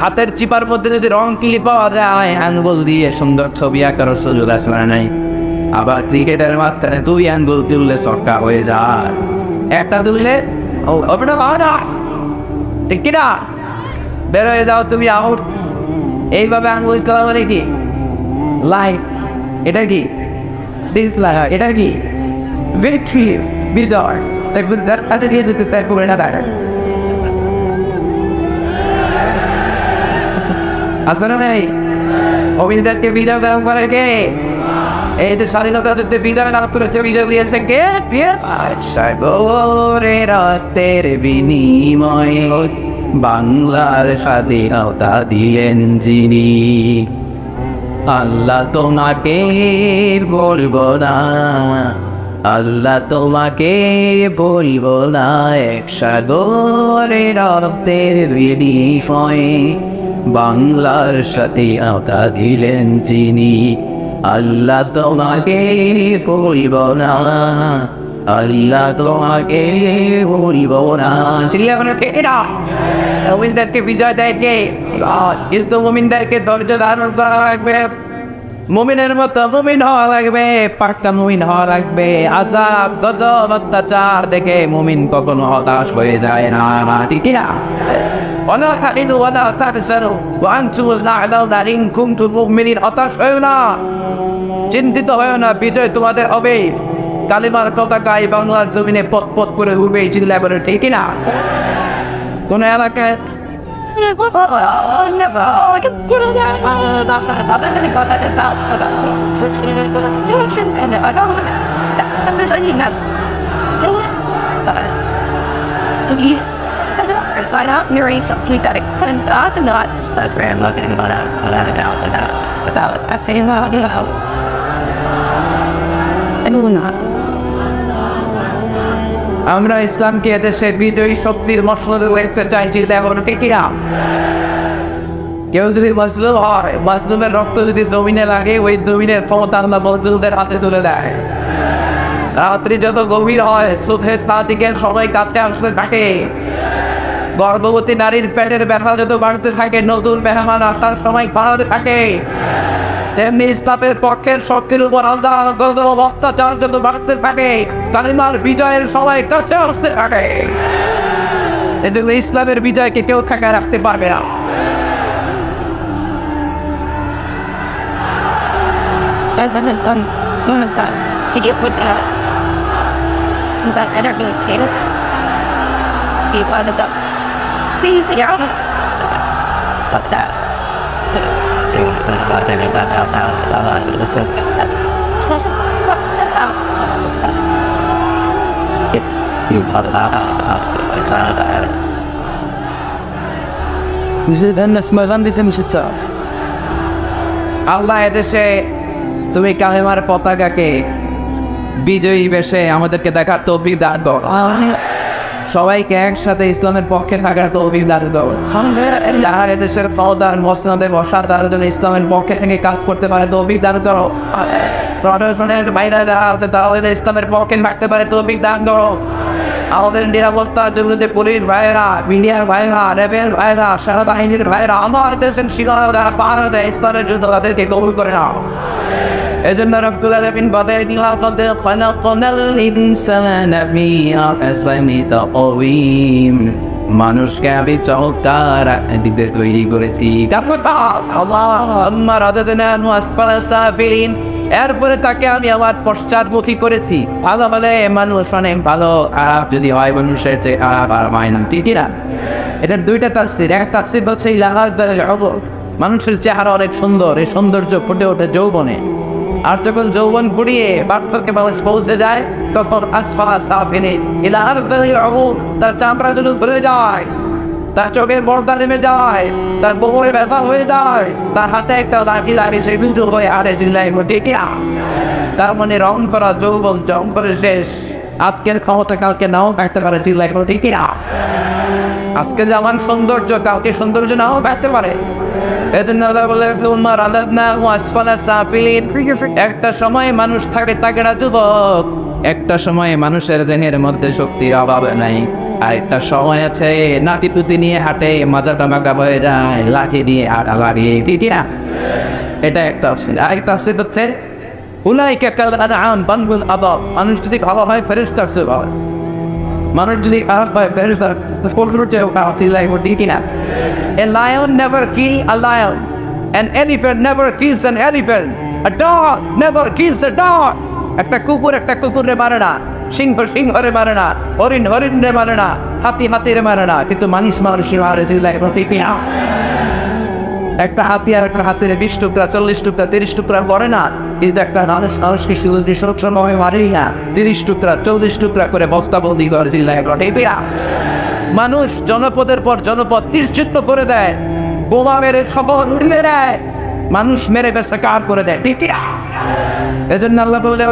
হাতের চিপার মধ্যে যদি রং কিলি পাওয়া যায়, আঙ্গুল দিয়ে সুন্দর ছবি আঁকার সুযোগ আছে না নাই? আবার ক্রিকেটের মাঝখানে 2 আঙ্গুল তুললে ছক্কা হয়ে যায়, একটা তুললে ওটা পাওয়া না, ঠিক কিনা? বের হয়ে যাও তুমি, আউট। এইভাবে আঙ্গুল তোলা মানে কি? লাইফ। এটা কি? ডিসলাইক। এটা কি? ভিক্টরি, বিজয়। দেখবেন যার কাছে দিয়ে যেতে চাই করে না তারা আসলে ভাই অবিন্দারকে বিজয় দান করে কে? এই যে স্বাধীনতা যুদ্ধে বিজয় লাভ করেছে, বিজয় দিয়েছে কে? সাগরের রক্তের বিনিময়ে বাংলার স্বাধীনতা দিলেন যিনি। আল্লাহ তোমাকে বলবো না, আল্লাহ তোমাকে বলবো না, এক সাগরের রক্তের বিনিময়ে বাংলার স্বাধীনতা দিলেন যিনি। আল্লাহ তোমাকে বলবো না, আল্লাহ তোমাকে বলবো না। মুমিনদেরকে বিজয় দেয় কে? কিন্তু মুমিনদেরকে ধৈর্য ধারণ করা লাগবে, মুমিনের মতো মুমিন হওয়া লাগবে, পাক্কা মুমিন হওয়া লাগবে। আযাব গজব অত্যাচার দেখে মুমিন কখনো হতাশ হয়ে যায় না, ঠিক না? ওয়ালা তাহিনু ওয়ালা তাহজানু ওয়া আনতুমুল আ'লাউনা ইন কুনতুম মুমিনিন। হতাশ হয়ো না, চিন্তিত হয়ো না, বিজয় তোমাদের হবে। কালিমার পতাকায় বাংলার জমিনে পথ পথ করে উঠবে, চিল্লায় বলে, ঠিক না? কোন এলাকায় find out marry something that it couldn't not that's where I'm looking about I think about and we're not. আমরা ইসলামকে এদেশের বিজয়ী শক্তির মসনদে দেখতে চাইছি, দেখুন ঠিক না? কেউ যদি মজলুম হয়, মজলুমের রক্ত যদি জমিনে লাগে, ওই জমিনের ক্ষমতা আল্লাহ মজলুমদের হাতে তুলে দেয়। রাত্রি যত গভীর হয়, সুবহে সাদিকের সময় কাছে আসতে থাকে, গর্ভবতী নারীর পেটের ব্যথা যত বাড়তে থাকে, নতুন মেহমান আসার সময় বাড়তে থাকে, তেমনি ইসলামের পক্ষের শক্তির উপর অত্যাচার যত বাড়তে থাকে, কালিমার বিজয়ের সময় কাছে আসতে থাকে। এজন্য ইসলামের বিজয়কে কেউ ঠেকায় রাখতে পারবে না। আল্লাহ এদেশে তুমি কালেমার পতাকাকে বিজয়ী বেশে আমাদেরকে দেখার তৌফিক দান করো, সবাইকে একসাথে ইসলামের পক্ষে থাকার তৌফিক দান করো। যারা এদেশের ফৌদার মসনদে বসা, তারা যেন ইসলামের পক্ষে থেকে কাজ করতে পারে তৌফিক দান করো। প্রশাসনের বাইরে যারা আছে তারা ইসলামের পক্ষে থাকতে পারে তৌফিক দান করো। আমাদের নিরাপত্তার জন্য যে পুলিশ ভাইয়েরা, মিডিয়ার ভাইয়েরা, র্যাবের ভাইয়েরা, সেনাবাহিনীর ভাইয়েরা আমার দেশের সীমানা যারা পাহাড় দেয় ইসলামের জন্য, তাদেরকে কবুল করে নাও। এজন্য রব্বুল আলামিন বলেন, লাকাদ খালাকনাল ইনসানা ফি আহসানি তাকওয়িম। মানুষকে আমি চমৎকার আকৃতিতে তৈরি করেছি। এরপরে তাকে আমি আমার পশ্চাৎমুখী করেছি। ভালো হলে মানুষ অনেক ভালো, খারাপ যদি হয় মানুষের চেয়ে খারাপ আর হয় না, ঠিক না? এটার দুইটা তাফসীর। এক তাফসীর বলছে মানুষের চেহারা অনেক সুন্দর, এই সৌন্দর্য ফুটে ওঠে যৌবনে। আর যখন যৌবন ঘুরিয়ে বার্ধক্যে মানুষ পৌঁছে যায় তখন আসফালা সাফিলিন ইলা আরদিল উমুর, তার চামড়া যেন ধরে যায়, তার চোখের পর্দা নেমে যায়, তার কোমরে ব্যথা হয়ে যায়, তার হাতে একটা লাঠি লাগে সে বিদ্ধ হয়ে আরে চিল্লাই টিকিয়া। তার মানে রং করা যৌবন জং করে শেষ। আজকের ক্ষমতা কালকে নাও থাকতে পারে, চিল্লাই টিকিয়া। আজকে যে আমার সৌন্দর্য কালকে সৌন্দর্য নাও থাকতে পারে। একটা সময় মানুষ থাকে তাগড়া যুবক, একটা সময় মানুষের দেহের মধ্যে শক্তির অভাব নাই, আর একটা সময় আছে নাতিপুতি নিয়ে হাঁটে, মাজাটা বাঁকা হয়ে যায়, লাঠি দিয়ে হাঁটা লাগিয়ে, ঠিক না? এটা একটা অপশন। আরেকটা অপশন হচ্ছে উলাইকা কাল আনআম বাল আদাব, মানুষ যদি ভালো হয় ফেরেশতার চেয়ে ভালো, মানুষ যদি খারাপ হয় ফেরেশতার পশুর চেয়ে খারাপ, ঠিক না? A lion never kill a lion. An elephant never kills an elephant. A dog never kills a dog. একটা কুকুরে মারে না, সিংহ সিংহরে মারে না, হরিণ হরিণরে মারে না, হাতি হাতিরে মারে না, কিন্তু মানুষের মারে একটা হাতি আর একটা হাতির 20 টুকরা 40 টুকরা 30 টুকরা করে না, কিন্তু একটা মানুষকে শুধু সময় মারেই না, 30 টুকরা 40 টুকরা করে বস্তাবন্দি করে চিল্লায়। মানুষ জনপদের পর জনপদ নিশ্চিত করে দেয়, বোমা মেরে শহর উড়িয়ে দেয়, মানুষ মেরে বেসা কার করে দেয়, ঠিক না? এজন্য আল্লাহ বলে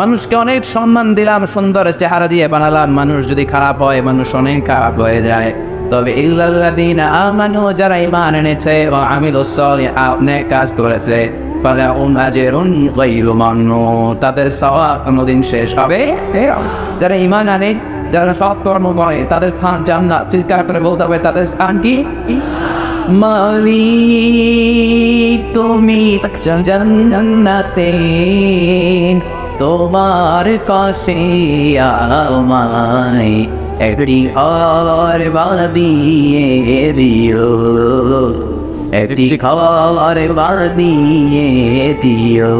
মানুষকে অনেক সম্মান দিলাম, সুন্দর চেহারা দিয়ে বানালাম। মানুষ যদি খারাপ হয় মানুষ অনেক খারাপ হয়ে যায়। তবে ইল্লাল্লাযীনা আমানু, যারা ঈমান এনেছে ও আমিলুস সলিহাত, নেক কাজ করেছে, ফালাহুম আজরুন গায়রু মামনুন, তাদের সওয়াব কোনদিন শেষ হবে। যারা ঈমান আনে, যারা সৎ কর্ম করে, তাদের স্থান জান্নাত। চিৎকার করে বলতে হবে তাদের স্থান কি? মালিক তুমি জান্নাতে, তোমার কাছে আমায় একটি ঘর বানিয়ে দিও, একটি ঘর বানিয়ে দিও।